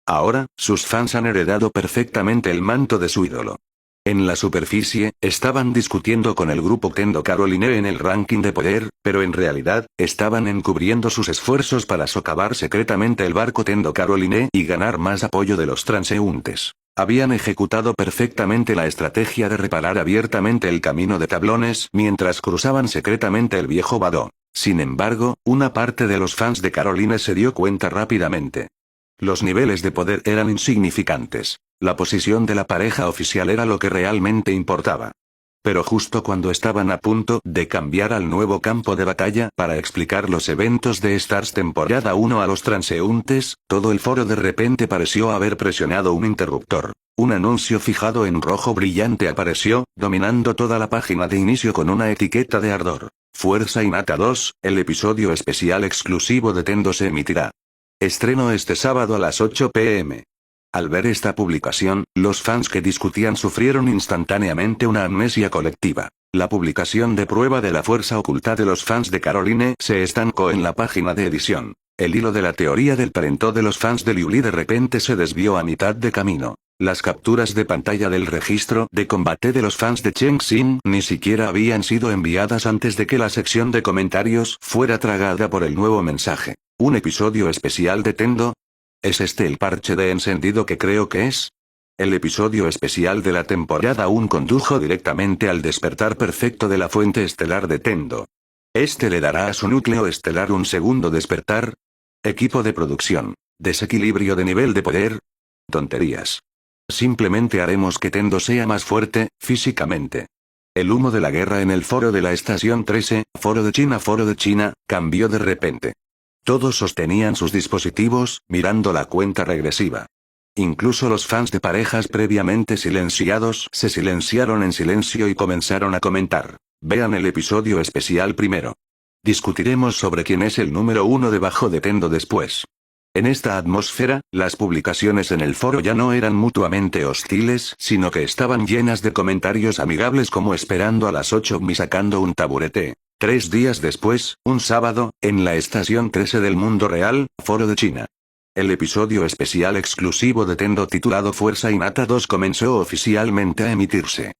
Ahora, sus fans han heredado perfectamente el manto de su ídolo. En la superficie, estaban discutiendo con el grupo Tendo Caroline en el ranking de poder, pero en realidad, estaban encubriendo sus esfuerzos para socavar secretamente el barco Tendo Caroline y ganar más apoyo de los transeúntes. Habían ejecutado perfectamente la estrategia de reparar abiertamente el camino de tablones mientras cruzaban secretamente el viejo vado. Sin embargo, una parte de los fans de Caroline se dio cuenta rápidamente. Los niveles de poder eran insignificantes. La posición de la pareja oficial era lo que realmente importaba. Pero justo cuando estaban a punto de cambiar al nuevo campo de batalla para explicar los eventos de Stars temporada 1 a los transeúntes, todo el foro de repente pareció haber presionado un interruptor. Un anuncio fijado en rojo brillante apareció, dominando toda la página de inicio con una etiqueta de ardor. Fuerza Innata 2, el episodio especial exclusivo de Tendo se emitirá. Estreno este sábado a las 8 p.m. Al ver esta publicación, los fans que discutían sufrieron instantáneamente una amnesia colectiva. La publicación de prueba de la fuerza oculta de los fans de Caroline se estancó en la página de edición. El hilo de la teoría del talento de los fans de Liu Li de repente se desvió a mitad de camino. Las capturas de pantalla del registro de combate de los fans de Chengxin ni siquiera habían sido enviadas antes de que la sección de comentarios fuera tragada por el nuevo mensaje. ¿Un episodio especial de Tendo? ¿Es este el parche de encendido que creo que es? El episodio especial de la temporada 1 condujo directamente al despertar perfecto de la fuente estelar de Tendo. ¿Este le dará a su núcleo estelar un segundo despertar? Equipo de producción. ¿Desequilibrio de nivel de poder? Tonterías. Simplemente haremos que Tendo sea más fuerte, físicamente. El humo de la guerra en el foro de la estación 13, foro de China, cambió de repente. Todos sostenían sus dispositivos, mirando la cuenta regresiva. Incluso los fans de parejas previamente silenciados se silenciaron en silencio y comenzaron a comentar. Vean el episodio especial primero. Discutiremos sobre quién es el número 1 debajo de Tendo después. En esta atmósfera, las publicaciones en el foro ya no eran mutuamente hostiles, sino que estaban llenas de comentarios amigables como esperando a las 8 y sacando un taburete. 3 días después, un sábado, en la estación 13 del mundo real, foro de China. El episodio especial exclusivo de Tendo titulado Fuerza Innata 2 comenzó oficialmente a emitirse.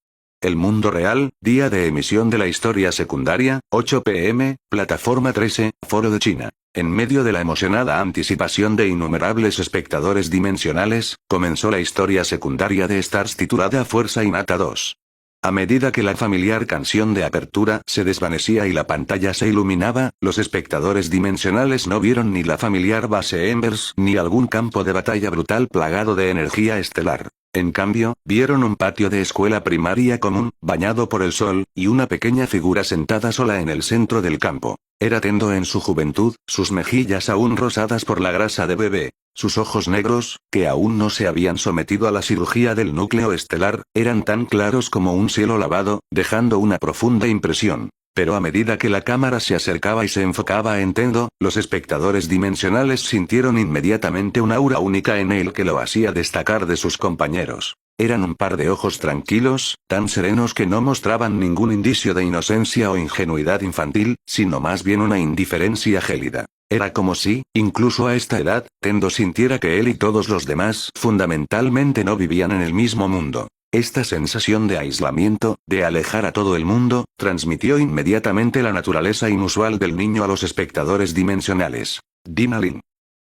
El mundo real, día de emisión de la historia secundaria, 8 p.m., plataforma 13, foro de China. En medio de la emocionada anticipación de innumerables espectadores dimensionales, comenzó la historia secundaria de Stars titulada Fuerza Innata 2. A medida que la familiar canción de apertura se desvanecía y la pantalla se iluminaba, los espectadores dimensionales no vieron ni la familiar base Embers ni algún campo de batalla brutal plagado de energía estelar. En cambio, vieron un patio de escuela primaria común, bañado por el sol, y una pequeña figura sentada sola en el centro del campo. Era Tendo en su juventud, sus mejillas aún rosadas por la grasa de bebé. Sus ojos negros, que aún no se habían sometido a la cirugía del núcleo estelar, eran tan claros como un cielo lavado, dejando una profunda impresión. Pero a medida que la cámara se acercaba y se enfocaba en Tendo, los espectadores dimensionales sintieron inmediatamente un aura única en él que lo hacía destacar de sus compañeros. Eran un par de ojos tranquilos, tan serenos que no mostraban ningún indicio de inocencia o ingenuidad infantil, sino más bien una indiferencia gélida. Era como si, incluso a esta edad, Tendo sintiera que él y todos los demás fundamentalmente no vivían en el mismo mundo. Esta sensación de aislamiento, de alejar a todo el mundo, transmitió inmediatamente la naturaleza inusual del niño a los espectadores dimensionales. Dina Lin.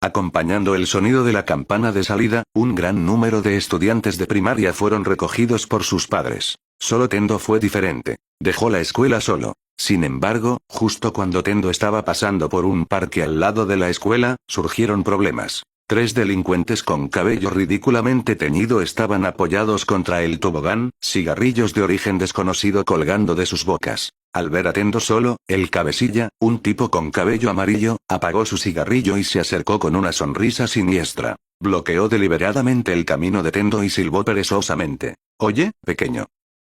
Acompañando el sonido de la campana de salida, un gran número de estudiantes de primaria fueron recogidos por sus padres. Solo Tendo fue diferente. Dejó la escuela solo. Sin embargo, justo cuando Tendo estaba pasando por un parque al lado de la escuela, surgieron problemas. 3 delincuentes con cabello ridículamente teñido estaban apoyados contra el tobogán, cigarrillos de origen desconocido colgando de sus bocas. Al ver a Tendo solo, el cabecilla, un tipo con cabello amarillo, apagó su cigarrillo y se acercó con una sonrisa siniestra. Bloqueó deliberadamente el camino de Tendo y silbó perezosamente. «Oye, pequeño.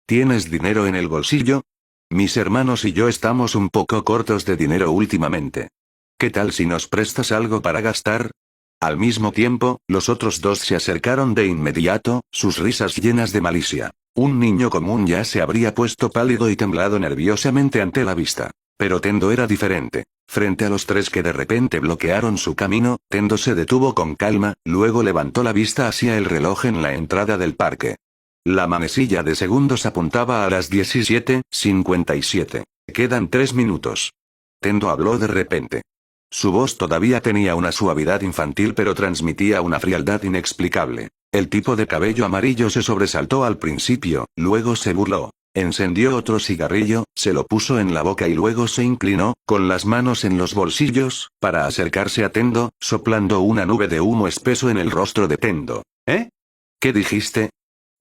¿Tienes dinero en el bolsillo? Mis hermanos y yo estamos un poco cortos de dinero últimamente. ¿Qué tal si nos prestas algo para gastar?» Al mismo tiempo, los otros dos se acercaron de inmediato, sus risas llenas de malicia. Un niño común ya se habría puesto pálido y temblado nerviosamente ante la vista. Pero Tendo era diferente. Frente a los 3 que de repente bloquearon su camino, Tendo se detuvo con calma, luego levantó la vista hacia el reloj en la entrada del parque. La manecilla de segundos apuntaba a las 17:57. Quedan 3 minutos. Tendo habló de repente. Su voz todavía tenía una suavidad infantil pero transmitía una frialdad inexplicable. El tipo de cabello amarillo se sobresaltó al principio, luego se burló. Encendió otro cigarrillo, se lo puso en la boca y luego se inclinó, con las manos en los bolsillos, para acercarse a Tendo, soplando una nube de humo espeso en el rostro de Tendo. ¿Eh? ¿Qué dijiste?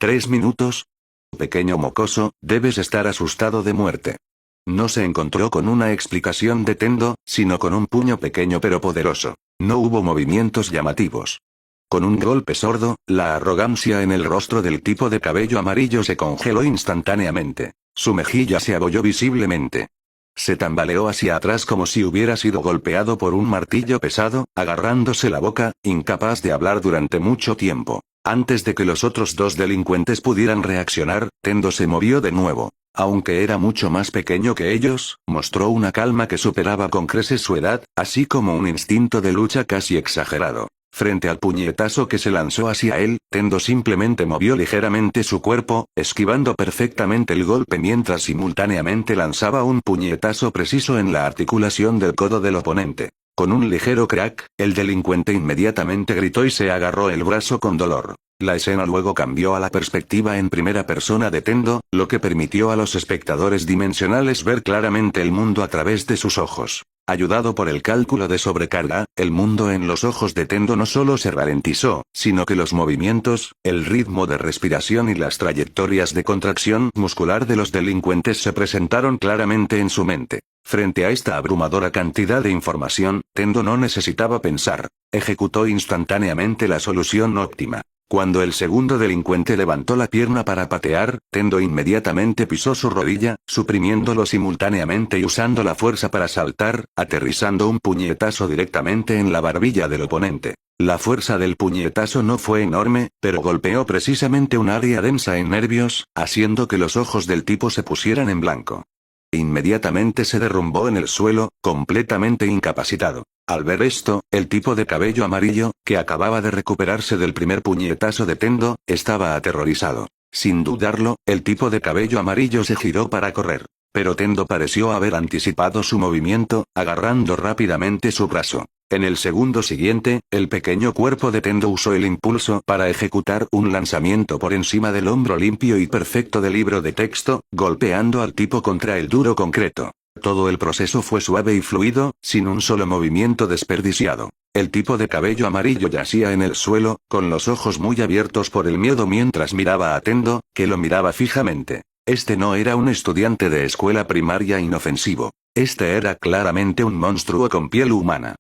¿3 minutos? Pequeño mocoso, debes estar asustado de muerte. No se encontró con una explicación de Tendo, sino con un puño pequeño pero poderoso. No hubo movimientos llamativos. Con un golpe sordo, la arrogancia en el rostro del tipo de cabello amarillo se congeló instantáneamente. Su mejilla se abolló visiblemente. Se tambaleó hacia atrás como si hubiera sido golpeado por un martillo pesado, agarrándose la boca, incapaz de hablar durante mucho tiempo. Antes de que los otros 2 delincuentes pudieran reaccionar, Tendo se movió de nuevo. Aunque era mucho más pequeño que ellos, mostró una calma que superaba con creces su edad, así como un instinto de lucha casi exagerado. Frente al puñetazo que se lanzó hacia él, Tendo simplemente movió ligeramente su cuerpo, esquivando perfectamente el golpe mientras simultáneamente lanzaba un puñetazo preciso en la articulación del codo del oponente. Con un ligero crack, el delincuente inmediatamente gritó y se agarró el brazo con dolor. La escena luego cambió a la perspectiva en primera persona de Tendo, lo que permitió a los espectadores dimensionales ver claramente el mundo a través de sus ojos. Ayudado por el cálculo de sobrecarga, el mundo en los ojos de Tendo no solo se ralentizó, sino que los movimientos, el ritmo de respiración y las trayectorias de contracción muscular de los delincuentes se presentaron claramente en su mente. Frente a esta abrumadora cantidad de información, Tendo no necesitaba pensar. Ejecutó instantáneamente la solución óptima. Cuando el segundo delincuente levantó la pierna para patear, Tendo inmediatamente pisó su rodilla, suprimiéndolo simultáneamente y usando la fuerza para saltar, aterrizando un puñetazo directamente en la barbilla del oponente. La fuerza del puñetazo no fue enorme, pero golpeó precisamente un área densa en nervios, haciendo que los ojos del tipo se pusieran en blanco. Inmediatamente se derrumbó en el suelo, completamente incapacitado. Al ver esto, el tipo de cabello amarillo, que acababa de recuperarse del primer puñetazo de Tendo, estaba aterrorizado. Sin dudarlo, el tipo de cabello amarillo se giró para correr. Pero Tendo pareció haber anticipado su movimiento, agarrando rápidamente su brazo. En el segundo siguiente, el pequeño cuerpo de Tendo usó el impulso para ejecutar un lanzamiento por encima del hombro limpio y perfecto del libro de texto, golpeando al tipo contra el duro concreto. Todo el proceso fue suave y fluido, sin un solo movimiento desperdiciado. El tipo de cabello amarillo yacía en el suelo, con los ojos muy abiertos por el miedo mientras miraba a Tendo, que lo miraba fijamente. Este no era un estudiante de escuela primaria inofensivo. Este era claramente un monstruo con piel humana.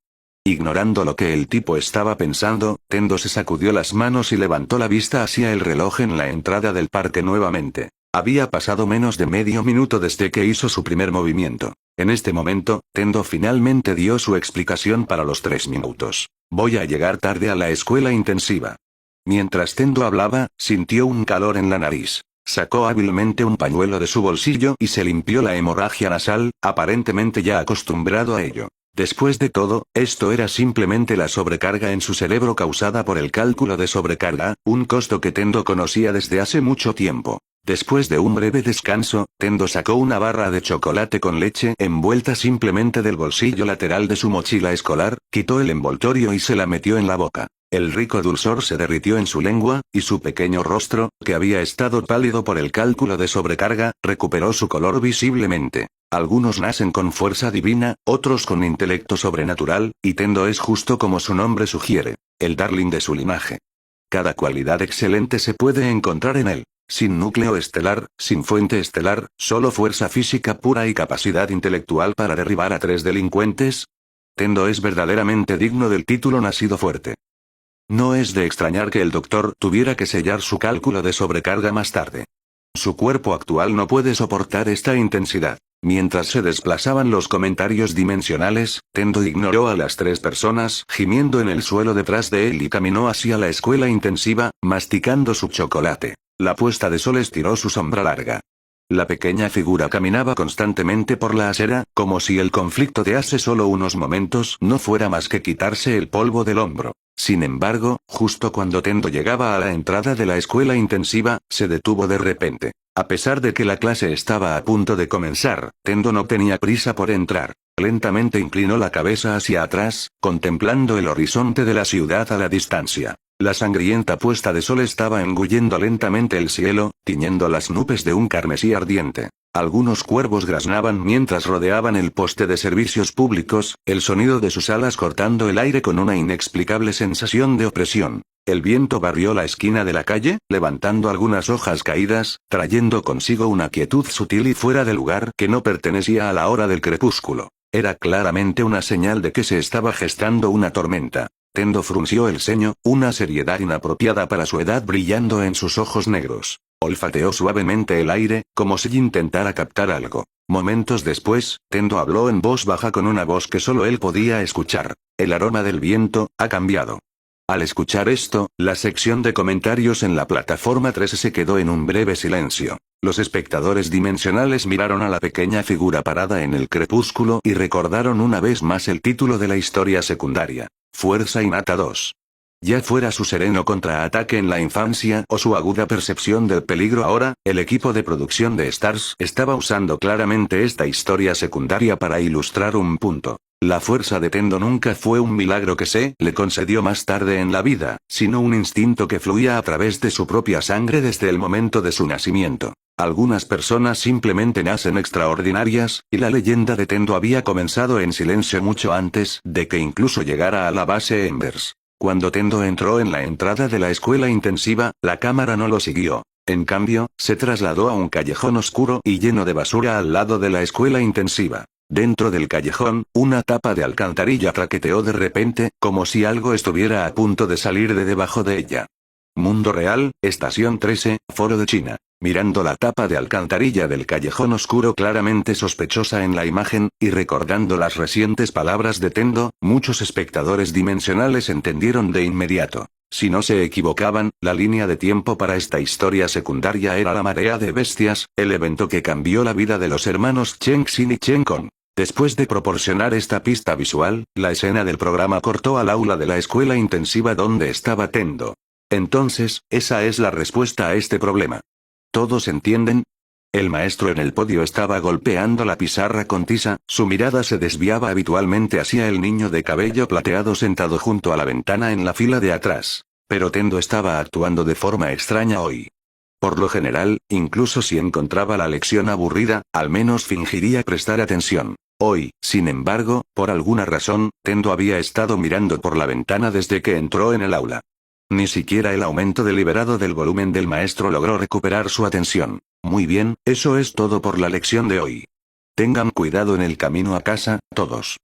Ignorando lo que el tipo estaba pensando, Tendo se sacudió las manos y levantó la vista hacia el reloj en la entrada del parque nuevamente. Había pasado menos de medio minuto desde que hizo su primer movimiento. En este momento, Tendo finalmente dio su explicación para los 3 minutos. Voy a llegar tarde a la escuela intensiva. Mientras Tendo hablaba, sintió un calor en la nariz. Sacó hábilmente un pañuelo de su bolsillo y se limpió la hemorragia nasal, aparentemente ya acostumbrado a ello. Después de todo, esto era simplemente la sobrecarga en su cerebro causada por el cálculo de sobrecarga, un costo que Tendo conocía desde hace mucho tiempo. Después de un breve descanso, Tendo sacó una barra de chocolate con leche envuelta simplemente del bolsillo lateral de su mochila escolar, quitó el envoltorio y se la metió en la boca. El rico dulzor se derritió en su lengua, y su pequeño rostro, que había estado pálido por el cálculo de sobrecarga, recuperó su color visiblemente. Algunos nacen con fuerza divina, otros con intelecto sobrenatural, y Tendo es justo como su nombre sugiere, el darling de su linaje. Cada cualidad excelente se puede encontrar en él. Sin núcleo estelar, sin fuente estelar, solo fuerza física pura y capacidad intelectual para derribar a 3 delincuentes. Tendo es verdaderamente digno del título nacido fuerte. No es de extrañar que el doctor tuviera que sellar su cálculo de sobrecarga más tarde. Su cuerpo actual no puede soportar esta intensidad. Mientras se desplazaban los comentarios dimensionales, Tendo ignoró a las 3 personas gimiendo en el suelo detrás de él y caminó hacia la escuela intensiva, masticando su chocolate. La puesta de sol estiró su sombra larga. La pequeña figura caminaba constantemente por la acera, como si el conflicto de hace solo unos momentos no fuera más que quitarse el polvo del hombro. Sin embargo, justo cuando Tendo llegaba a la entrada de la escuela intensiva, se detuvo de repente. A pesar de que la clase estaba a punto de comenzar, Tendo no tenía prisa por entrar. Lentamente inclinó la cabeza hacia atrás, contemplando el horizonte de la ciudad a la distancia. La sangrienta puesta de sol estaba engullendo lentamente el cielo, tiñendo las nubes de un carmesí ardiente. Algunos cuervos graznaban mientras rodeaban el poste de servicios públicos, el sonido de sus alas cortando el aire con una inexplicable sensación de opresión. El viento barrió la esquina de la calle, levantando algunas hojas caídas, trayendo consigo una quietud sutil y fuera de lugar que no pertenecía a la hora del crepúsculo. Era claramente una señal de que se estaba gestando una tormenta. Tendo frunció el ceño, una seriedad inapropiada para su edad brillando en sus ojos negros. Olfateó suavemente el aire, como si intentara captar algo. Momentos después, Tendo habló en voz baja con una voz que solo él podía escuchar. El aroma del viento ha cambiado. Al escuchar esto, la sección de comentarios en la plataforma 13 se quedó en un breve silencio. Los espectadores dimensionales miraron a la pequeña figura parada en el crepúsculo y recordaron una vez más el título de la historia secundaria. Fuerza innata 2. Ya fuera su sereno contraataque en la infancia o su aguda percepción del peligro ahora, el equipo de producción de Stars estaba usando claramente esta historia secundaria para ilustrar un punto. La fuerza de Tendo nunca fue un milagro que se le concedió más tarde en la vida, sino un instinto que fluía a través de su propia sangre desde el momento de su nacimiento. Algunas personas simplemente nacen extraordinarias, y la leyenda de Tendo había comenzado en silencio mucho antes de que incluso llegara a la base Embers. Cuando Tendo entró en la entrada de la escuela intensiva, la cámara no lo siguió. En cambio, se trasladó a un callejón oscuro y lleno de basura al lado de la escuela intensiva. Dentro del callejón, una tapa de alcantarilla traqueteó de repente, como si algo estuviera a punto de salir de debajo de ella. Mundo real, estación 13, Foro de China. Mirando la tapa de alcantarilla del callejón oscuro claramente sospechosa en la imagen, y recordando las recientes palabras de Tendo, muchos espectadores dimensionales entendieron de inmediato. Si no se equivocaban, la línea de tiempo para esta historia secundaria era la marea de bestias, el evento que cambió la vida de los hermanos Chen Xin y Chen Kong. Después de proporcionar esta pista visual, la escena del programa cortó al aula de la escuela intensiva donde estaba Tendo. Entonces, esa es la respuesta a este problema. ¿Todos entienden? El maestro en el podio estaba golpeando la pizarra con tiza, su mirada se desviaba habitualmente hacia el niño de cabello plateado sentado junto a la ventana en la fila de atrás. Pero Tendo estaba actuando de forma extraña hoy. Por lo general, incluso si encontraba la lección aburrida, al menos fingiría prestar atención. Hoy, sin embargo, por alguna razón, Tendo había estado mirando por la ventana desde que entró en el aula. Ni siquiera el aumento deliberado del volumen del maestro logró recuperar su atención. Muy bien, eso es todo por la lección de hoy. Tengan cuidado en el camino a casa, todos.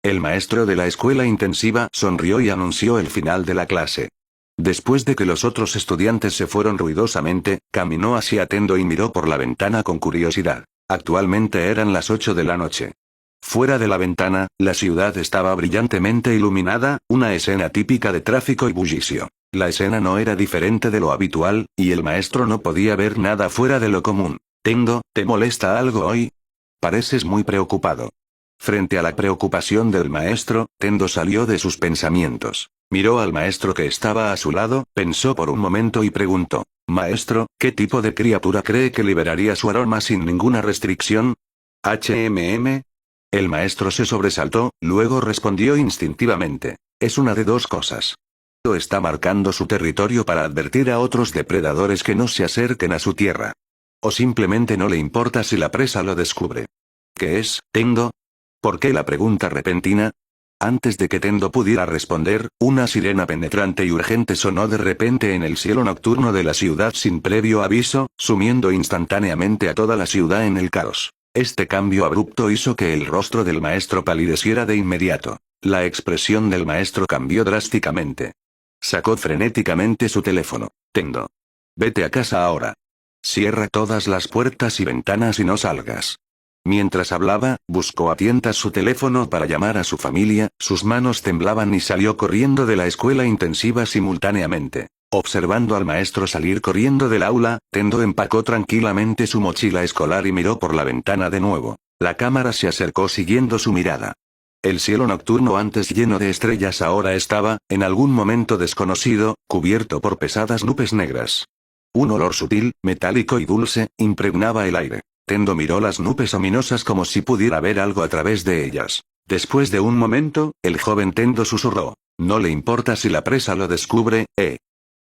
El maestro de la escuela intensiva sonrió y anunció el final de la clase. Después de que los otros estudiantes se fueron ruidosamente, caminó hacia Tendo y miró por la ventana con curiosidad. Actualmente eran las 8 de la noche. Fuera de la ventana, la ciudad estaba brillantemente iluminada, una escena típica de tráfico y bullicio. La escena no era diferente de lo habitual, y el maestro no podía ver nada fuera de lo común. Tendo, ¿te molesta algo hoy? Pareces muy preocupado. Frente a la preocupación del maestro, Tendo salió de sus pensamientos. Miró al maestro que estaba a su lado, pensó por un momento y preguntó: Maestro, ¿qué tipo de criatura cree que liberaría su aroma sin ninguna restricción? ¿HMM? El maestro se sobresaltó, luego respondió instintivamente: es una de dos cosas. está marcando su territorio para advertir a otros depredadores que no se acerquen a su tierra. O simplemente no le importa si la presa lo descubre. ¿Qué es, Tendo? ¿Por qué la pregunta repentina? Antes de que Tendo pudiera responder, una sirena penetrante y urgente sonó de repente en el cielo nocturno de la ciudad sin previo aviso, sumiendo instantáneamente a toda la ciudad en el caos. Este cambio abrupto hizo que el rostro del maestro palideciera de inmediato. La expresión del maestro cambió drásticamente. Sacó frenéticamente su teléfono. Tendo. Vete a casa ahora. Cierra todas las puertas y ventanas y no salgas. Mientras hablaba, buscó a tientas su teléfono para llamar a su familia, sus manos temblaban y salió corriendo de la escuela intensiva simultáneamente. Observando al maestro salir corriendo del aula, Tendo empacó tranquilamente su mochila escolar y miró por la ventana de nuevo. La cámara se acercó siguiendo su mirada. El cielo nocturno antes lleno de estrellas ahora estaba, en algún momento desconocido, cubierto por pesadas nubes negras. Un olor sutil, metálico y dulce, impregnaba el aire. Tendo miró las nubes ominosas como si pudiera ver algo a través de ellas. Después de un momento, el joven Tendo susurró. No le importa si la presa lo descubre,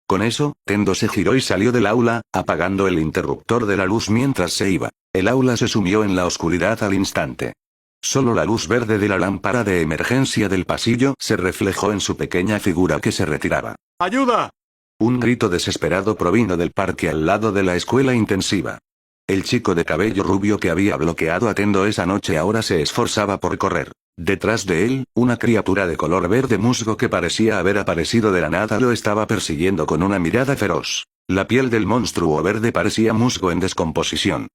Con eso, Tendo se giró y salió del aula, apagando el interruptor de la luz mientras se iba. El aula se sumió en la oscuridad al instante. Solo la luz verde de la lámpara de emergencia del pasillo se reflejó en su pequeña figura que se retiraba. ¡Ayuda! Un grito desesperado provino del parque al lado de la escuela intensiva. El chico de cabello rubio que había bloqueado a Tendo esa noche ahora se esforzaba por correr. Detrás de él, una criatura de color verde musgo que parecía haber aparecido de la nada lo estaba persiguiendo con una mirada feroz. La piel del monstruo verde parecía musgo en descomposición.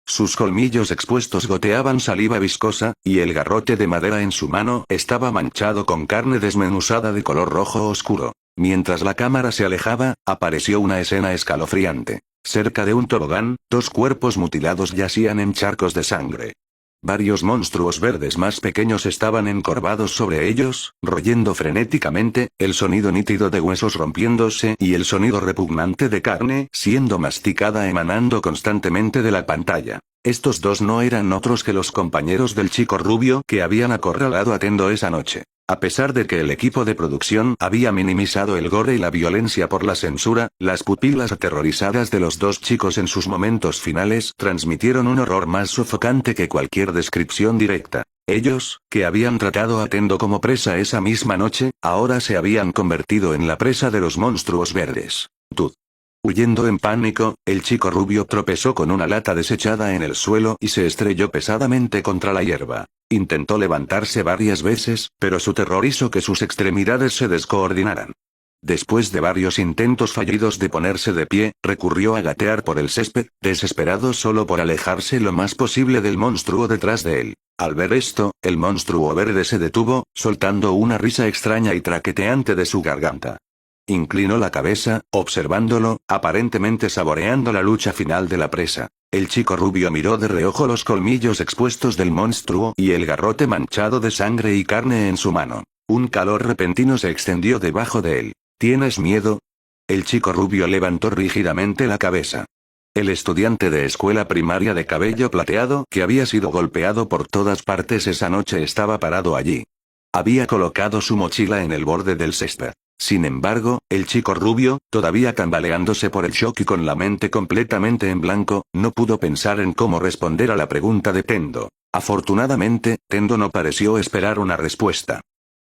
Sus colmillos expuestos goteaban saliva viscosa, y el garrote de madera en su mano estaba manchado con carne desmenuzada de color rojo oscuro. Mientras la cámara se alejaba, apareció una escena escalofriante. Cerca de un tobogán, dos cuerpos mutilados yacían en charcos de sangre. Varios monstruos verdes más pequeños estaban encorvados sobre ellos, royendo frenéticamente, el sonido nítido de huesos rompiéndose y el sonido repugnante de carne siendo masticada emanando constantemente de la pantalla. Estos dos no eran otros que los compañeros del chico rubio que habían acorralado a Tendo esa noche. A pesar de que el equipo de producción había minimizado el gore y la violencia por la censura, las pupilas aterrorizadas de los dos chicos en sus momentos finales transmitieron un horror más sofocante que cualquier descripción directa. Ellos, que habían tratado a Tendo como presa esa misma noche, ahora se habían convertido en la presa de los monstruos verdes. Tud. Huyendo en pánico, el chico rubio tropezó con una lata desechada en el suelo y se estrelló pesadamente contra la hierba. Intentó levantarse varias veces, pero su terror hizo que sus extremidades se descoordinaran. Después de varios intentos fallidos de ponerse de pie, recurrió a gatear por el césped, desesperado solo por alejarse lo más posible del monstruo detrás de él. Al ver esto, el monstruo verde se detuvo, soltando una risa extraña y traqueteante de su garganta. Inclinó la cabeza, observándolo, aparentemente saboreando la lucha final de la presa. El chico rubio miró de reojo los colmillos expuestos del monstruo y el garrote manchado de sangre y carne en su mano. Un calor repentino se extendió debajo de él. ¿Tienes miedo? El chico rubio levantó rígidamente la cabeza. El estudiante de escuela primaria de cabello plateado que había sido golpeado por todas partes esa noche estaba parado allí. Había colocado su mochila en el borde del césped. Sin embargo, el chico rubio, todavía tambaleándose por el shock y con la mente completamente en blanco, no pudo pensar en cómo responder a la pregunta de Tendo. Afortunadamente, Tendo no pareció esperar una respuesta.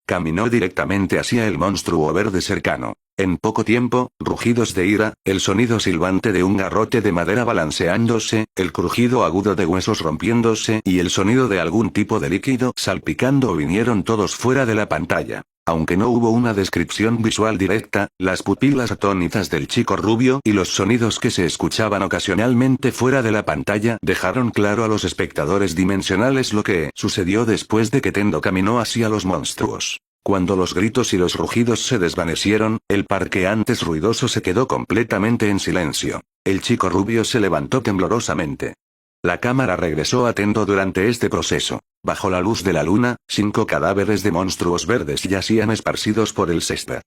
Caminó directamente hacia el monstruo verde cercano. En poco tiempo, rugidos de ira, el sonido silbante de un garrote de madera balanceándose, el crujido agudo de huesos rompiéndose y el sonido de algún tipo de líquido salpicando vinieron todos fuera de la pantalla. Aunque no hubo una descripción visual directa, las pupilas atónitas del chico rubio y los sonidos que se escuchaban ocasionalmente fuera de la pantalla dejaron claro a los espectadores dimensionales lo que sucedió después de que Tendo caminó hacia los monstruos. Cuando los gritos y los rugidos se desvanecieron, el parque antes ruidoso se quedó completamente en silencio. El chico rubio se levantó temblorosamente. La cámara regresó a Tendo durante este proceso. Bajo la luz de la luna, 5 cadáveres de monstruos verdes yacían esparcidos por el césped.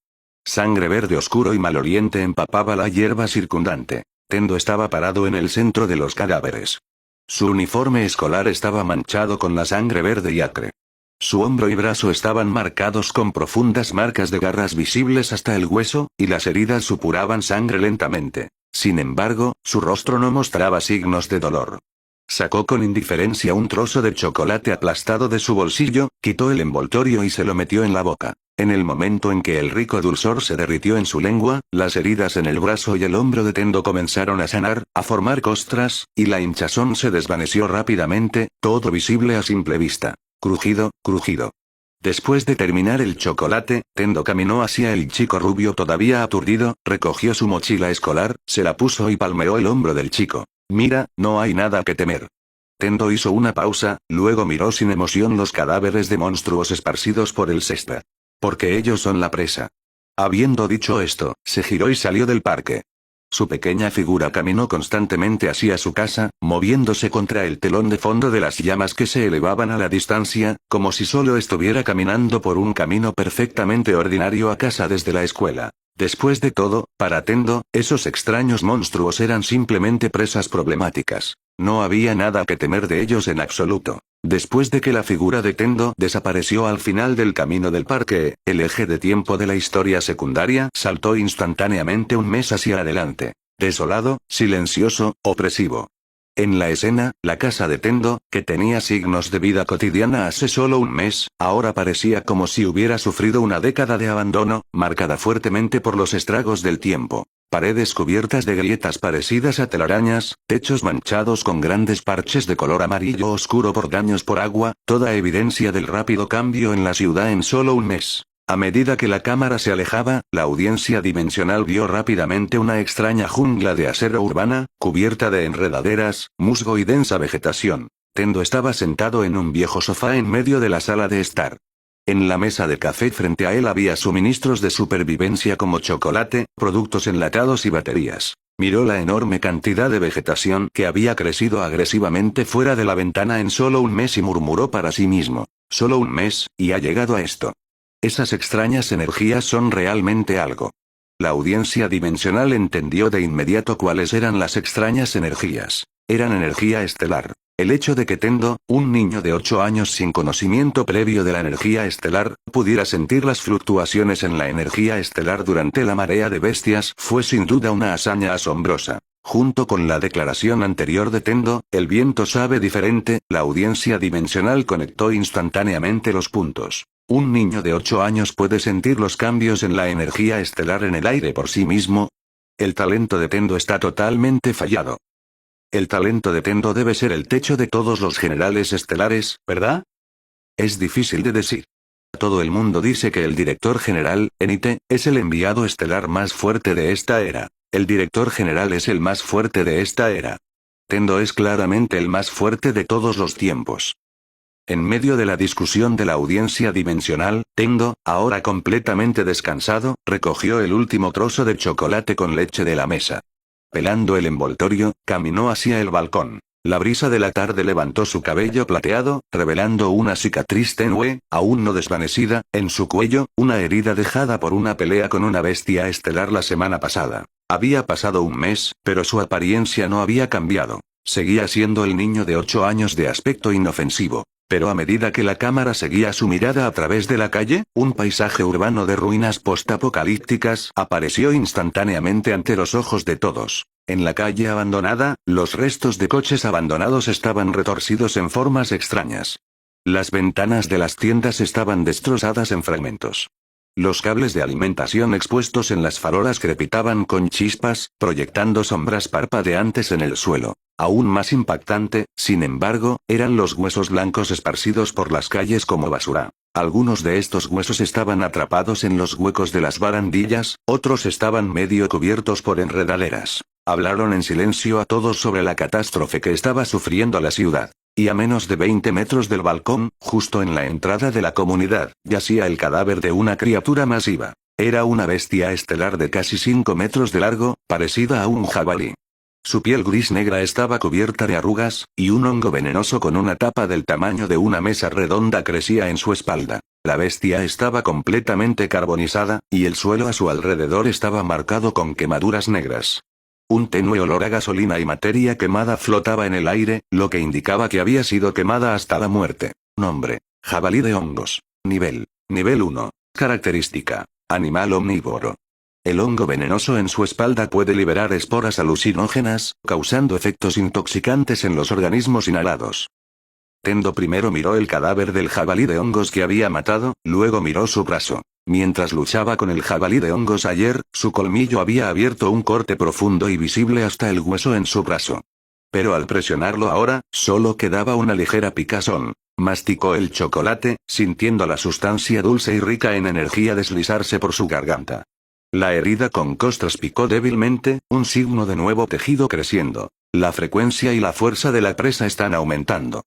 Sangre verde oscuro y maloliente empapaba la hierba circundante. Tendo estaba parado en el centro de los cadáveres. Su uniforme escolar estaba manchado con la sangre verde y acre. Su hombro y brazo estaban marcados con profundas marcas de garras visibles hasta el hueso, y las heridas supuraban sangre lentamente. Sin embargo, su rostro no mostraba signos de dolor. Sacó con indiferencia un trozo de chocolate aplastado de su bolsillo, quitó el envoltorio y se lo metió en la boca. En el momento en que el rico dulzor se derritió en su lengua, las heridas en el brazo y el hombro de Tendo comenzaron a sanar, a formar costras, y la hinchazón se desvaneció rápidamente, todo visible a simple vista. Crujido, crujido. Después de terminar el chocolate, Tendo caminó hacia el chico rubio todavía aturdido, recogió su mochila escolar, se la puso y palmeó el hombro del chico. Mira, no hay nada que temer. Tendo hizo una pausa, luego miró sin emoción los cadáveres de monstruos esparcidos por el césped. Porque ellos son la presa. Habiendo dicho esto, se giró y salió del parque. Su pequeña figura caminó constantemente hacia su casa, moviéndose contra el telón de fondo de las llamas que se elevaban a la distancia, como si solo estuviera caminando por un camino perfectamente ordinario a casa desde la escuela. Después de todo, para Tendo, esos extraños monstruos eran simplemente presas problemáticas. No había nada que temer de ellos en absoluto. Después de que la figura de Tendo desapareció al final del camino del parque, el eje de tiempo de la historia secundaria saltó instantáneamente un mes hacia adelante. Desolado, silencioso, opresivo. En la escena, la casa de Tendo, que tenía signos de vida cotidiana hace solo un mes, ahora parecía como si hubiera sufrido una década de abandono, marcada fuertemente por los estragos del tiempo. Paredes cubiertas de grietas parecidas a telarañas, techos manchados con grandes parches de color amarillo oscuro por daños por agua, toda evidencia del rápido cambio en la ciudad en solo un mes. A medida que la cámara se alejaba, la audiencia dimensional vio rápidamente una extraña jungla de acero urbana, cubierta de enredaderas, musgo y densa vegetación. Tendo estaba sentado en un viejo sofá en medio de la sala de estar. En la mesa de café frente a él había suministros de supervivencia como chocolate, productos enlatados y baterías. Miró la enorme cantidad de vegetación que había crecido agresivamente fuera de la ventana en solo un mes y murmuró para sí mismo. Solo un mes, y ha llegado a esto. Esas extrañas energías son realmente algo. La audiencia dimensional entendió de inmediato cuáles eran las extrañas energías. Eran energía estelar. El hecho de que Tendo, un niño de 8 años sin conocimiento previo de la energía estelar, pudiera sentir las fluctuaciones en la energía estelar durante la marea de bestias fue sin duda una hazaña asombrosa. Junto con la declaración anterior de Tendo, el viento sabe diferente, la audiencia dimensional conectó instantáneamente los puntos. ¿Un niño de 8 años puede sentir los cambios en la energía estelar en el aire por sí mismo? El talento de Tendo está totalmente fallado. El talento de Tendo debe ser el techo de todos los generales estelares, ¿verdad? Es difícil de decir. Todo el mundo dice que el director general, Enite, es el enviado estelar más fuerte de esta era. El director general es el más fuerte de esta era. Tendo es claramente el más fuerte de todos los tiempos. En medio de la discusión de la audiencia dimensional, Tendo, ahora completamente descansado, recogió el último trozo de chocolate con leche de la mesa. Pelando el envoltorio, caminó hacia el balcón. La brisa de la tarde levantó su cabello plateado, revelando una cicatriz tenue, aún no desvanecida, en su cuello, una herida dejada por una pelea con una bestia estelar la semana pasada. Había pasado un mes, pero su apariencia no había cambiado. Seguía siendo el niño de 8 años de aspecto inofensivo. Pero a medida que la cámara seguía su mirada a través de la calle, un paisaje urbano de ruinas postapocalípticas apareció instantáneamente ante los ojos de todos. En la calle abandonada, los restos de coches abandonados estaban retorcidos en formas extrañas. Las ventanas de las tiendas estaban destrozadas en fragmentos. Los cables de alimentación expuestos en las farolas crepitaban con chispas, proyectando sombras parpadeantes en el suelo. Aún más impactante, sin embargo, eran los huesos blancos esparcidos por las calles como basura. Algunos de estos huesos estaban atrapados en los huecos de las barandillas, otros estaban medio cubiertos por enredaderas. Hablaron en silencio a todos sobre la catástrofe que estaba sufriendo la ciudad. Y a menos de 20 metros del balcón, justo en la entrada de la comunidad, yacía el cadáver de una criatura masiva. Era una bestia estelar de casi 5 metros de largo, parecida a un jabalí. Su piel gris negra estaba cubierta de arrugas, y un hongo venenoso con una tapa del tamaño de una mesa redonda crecía en su espalda. La bestia estaba completamente carbonizada, y el suelo a su alrededor estaba marcado con quemaduras negras. Un tenue olor a gasolina y materia quemada flotaba en el aire, lo que indicaba que había sido quemada hasta la muerte. Nombre: Jabalí de hongos. Nivel 1. Característica. Animal omnívoro. El hongo venenoso en su espalda puede liberar esporas alucinógenas, causando efectos intoxicantes en los organismos inhalados. Tendo primero miró el cadáver del jabalí de hongos que había matado, luego miró su brazo. Mientras luchaba con el jabalí de hongos ayer, su colmillo había abierto un corte profundo y visible hasta el hueso en su brazo. Pero al presionarlo ahora, solo quedaba una ligera picazón. Masticó el chocolate, sintiendo la sustancia dulce y rica en energía deslizarse por su garganta. La herida con costras picó débilmente, un signo de nuevo tejido creciendo. La frecuencia y la fuerza de la presa están aumentando.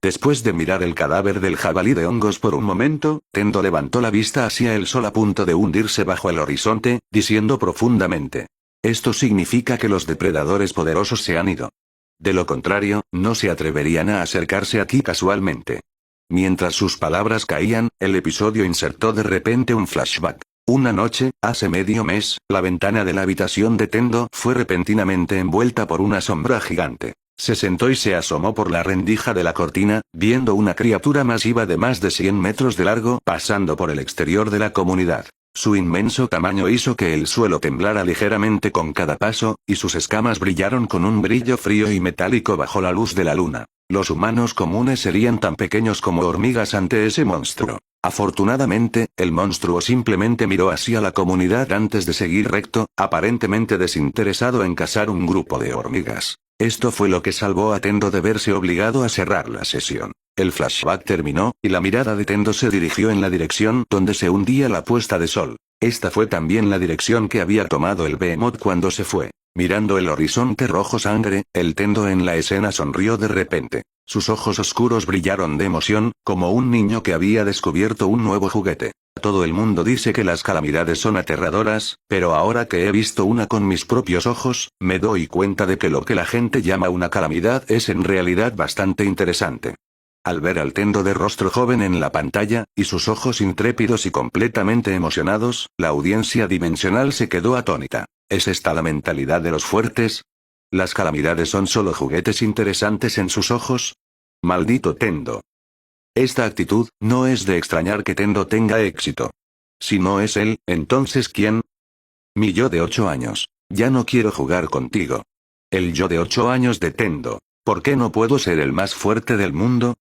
Después de mirar el cadáver del jabalí de hongos por un momento, Tendo levantó la vista hacia el sol a punto de hundirse bajo el horizonte, diciendo profundamente: esto significa que los depredadores poderosos se han ido. De lo contrario, no se atreverían a acercarse aquí casualmente. Mientras sus palabras caían, el episodio insertó de repente un flashback. Una noche, hace medio mes, la ventana de la habitación de Tendo fue repentinamente envuelta por una sombra gigante. Se sentó y se asomó por la rendija de la cortina, viendo una criatura masiva de más de 100 metros de largo pasando por el exterior de la comunidad. Su inmenso tamaño hizo que el suelo temblara ligeramente con cada paso, y sus escamas brillaron con un brillo frío y metálico bajo la luz de la luna. Los humanos comunes serían tan pequeños como hormigas ante ese monstruo. Afortunadamente, el monstruo simplemente miró hacia la comunidad antes de seguir recto, aparentemente desinteresado en cazar un grupo de hormigas. Esto fue lo que salvó a Tendo de verse obligado a cerrar la sesión. El flashback terminó, y la mirada de Tendo se dirigió en la dirección donde se hundía la puesta de sol. Esta fue también la dirección que había tomado el Behemoth cuando se fue. Mirando el horizonte rojo sangre, el Tendo en la escena sonrió de repente. Sus ojos oscuros brillaron de emoción, como un niño que había descubierto un nuevo juguete. Todo el mundo dice que las calamidades son aterradoras, pero ahora que he visto una con mis propios ojos, me doy cuenta de que lo que la gente llama una calamidad es en realidad bastante interesante. Al ver al Tendo de rostro joven en la pantalla, y sus ojos intrépidos y completamente emocionados, la audiencia dimensional se quedó atónita. ¿Es esta la mentalidad de los fuertes? ¿Las calamidades son solo juguetes interesantes en sus ojos? Maldito Tendo. Esta actitud, no es de extrañar que Tendo tenga éxito. Si no es él, entonces ¿quién? Mi yo de 8 años. Ya no quiero jugar contigo. El yo de 8 años de Tendo. ¿Por qué no puedo ser el más fuerte del mundo?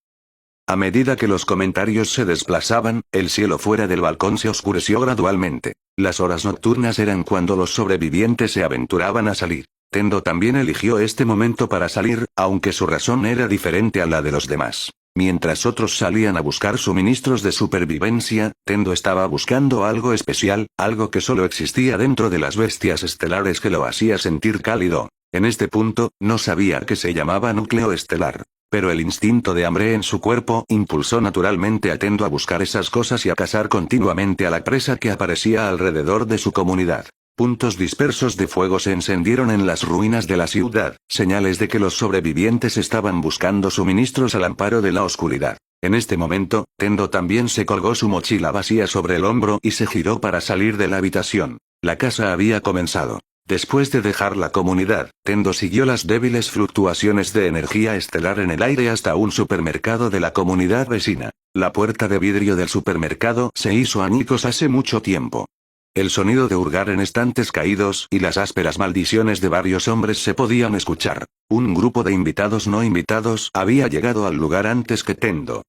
A medida que los comentarios se desplazaban, el cielo fuera del balcón se oscureció gradualmente. Las horas nocturnas eran cuando los sobrevivientes se aventuraban a salir. Tendo también eligió este momento para salir, aunque su razón era diferente a la de los demás. Mientras otros salían a buscar suministros de supervivencia, Tendo estaba buscando algo especial, algo que solo existía dentro de las bestias estelares que lo hacía sentir cálido. En este punto, no sabía que se llamaba núcleo estelar. Pero el instinto de hambre en su cuerpo impulsó naturalmente a Tendo a buscar esas cosas y a cazar continuamente a la presa que aparecía alrededor de su comunidad. Puntos dispersos de fuego se encendieron en las ruinas de la ciudad, señales de que los sobrevivientes estaban buscando suministros al amparo de la oscuridad. En este momento, Tendo también se colgó su mochila vacía sobre el hombro y se giró para salir de la habitación. La caza había comenzado. Después de dejar la comunidad, Tendo siguió las débiles fluctuaciones de energía estelar en el aire hasta un supermercado de la comunidad vecina. La puerta de vidrio del supermercado se hizo añicos hace mucho tiempo. El sonido de hurgar en estantes caídos y las ásperas maldiciones de varios hombres se podían escuchar. Un grupo de invitados no invitados había llegado al lugar antes que Tendo.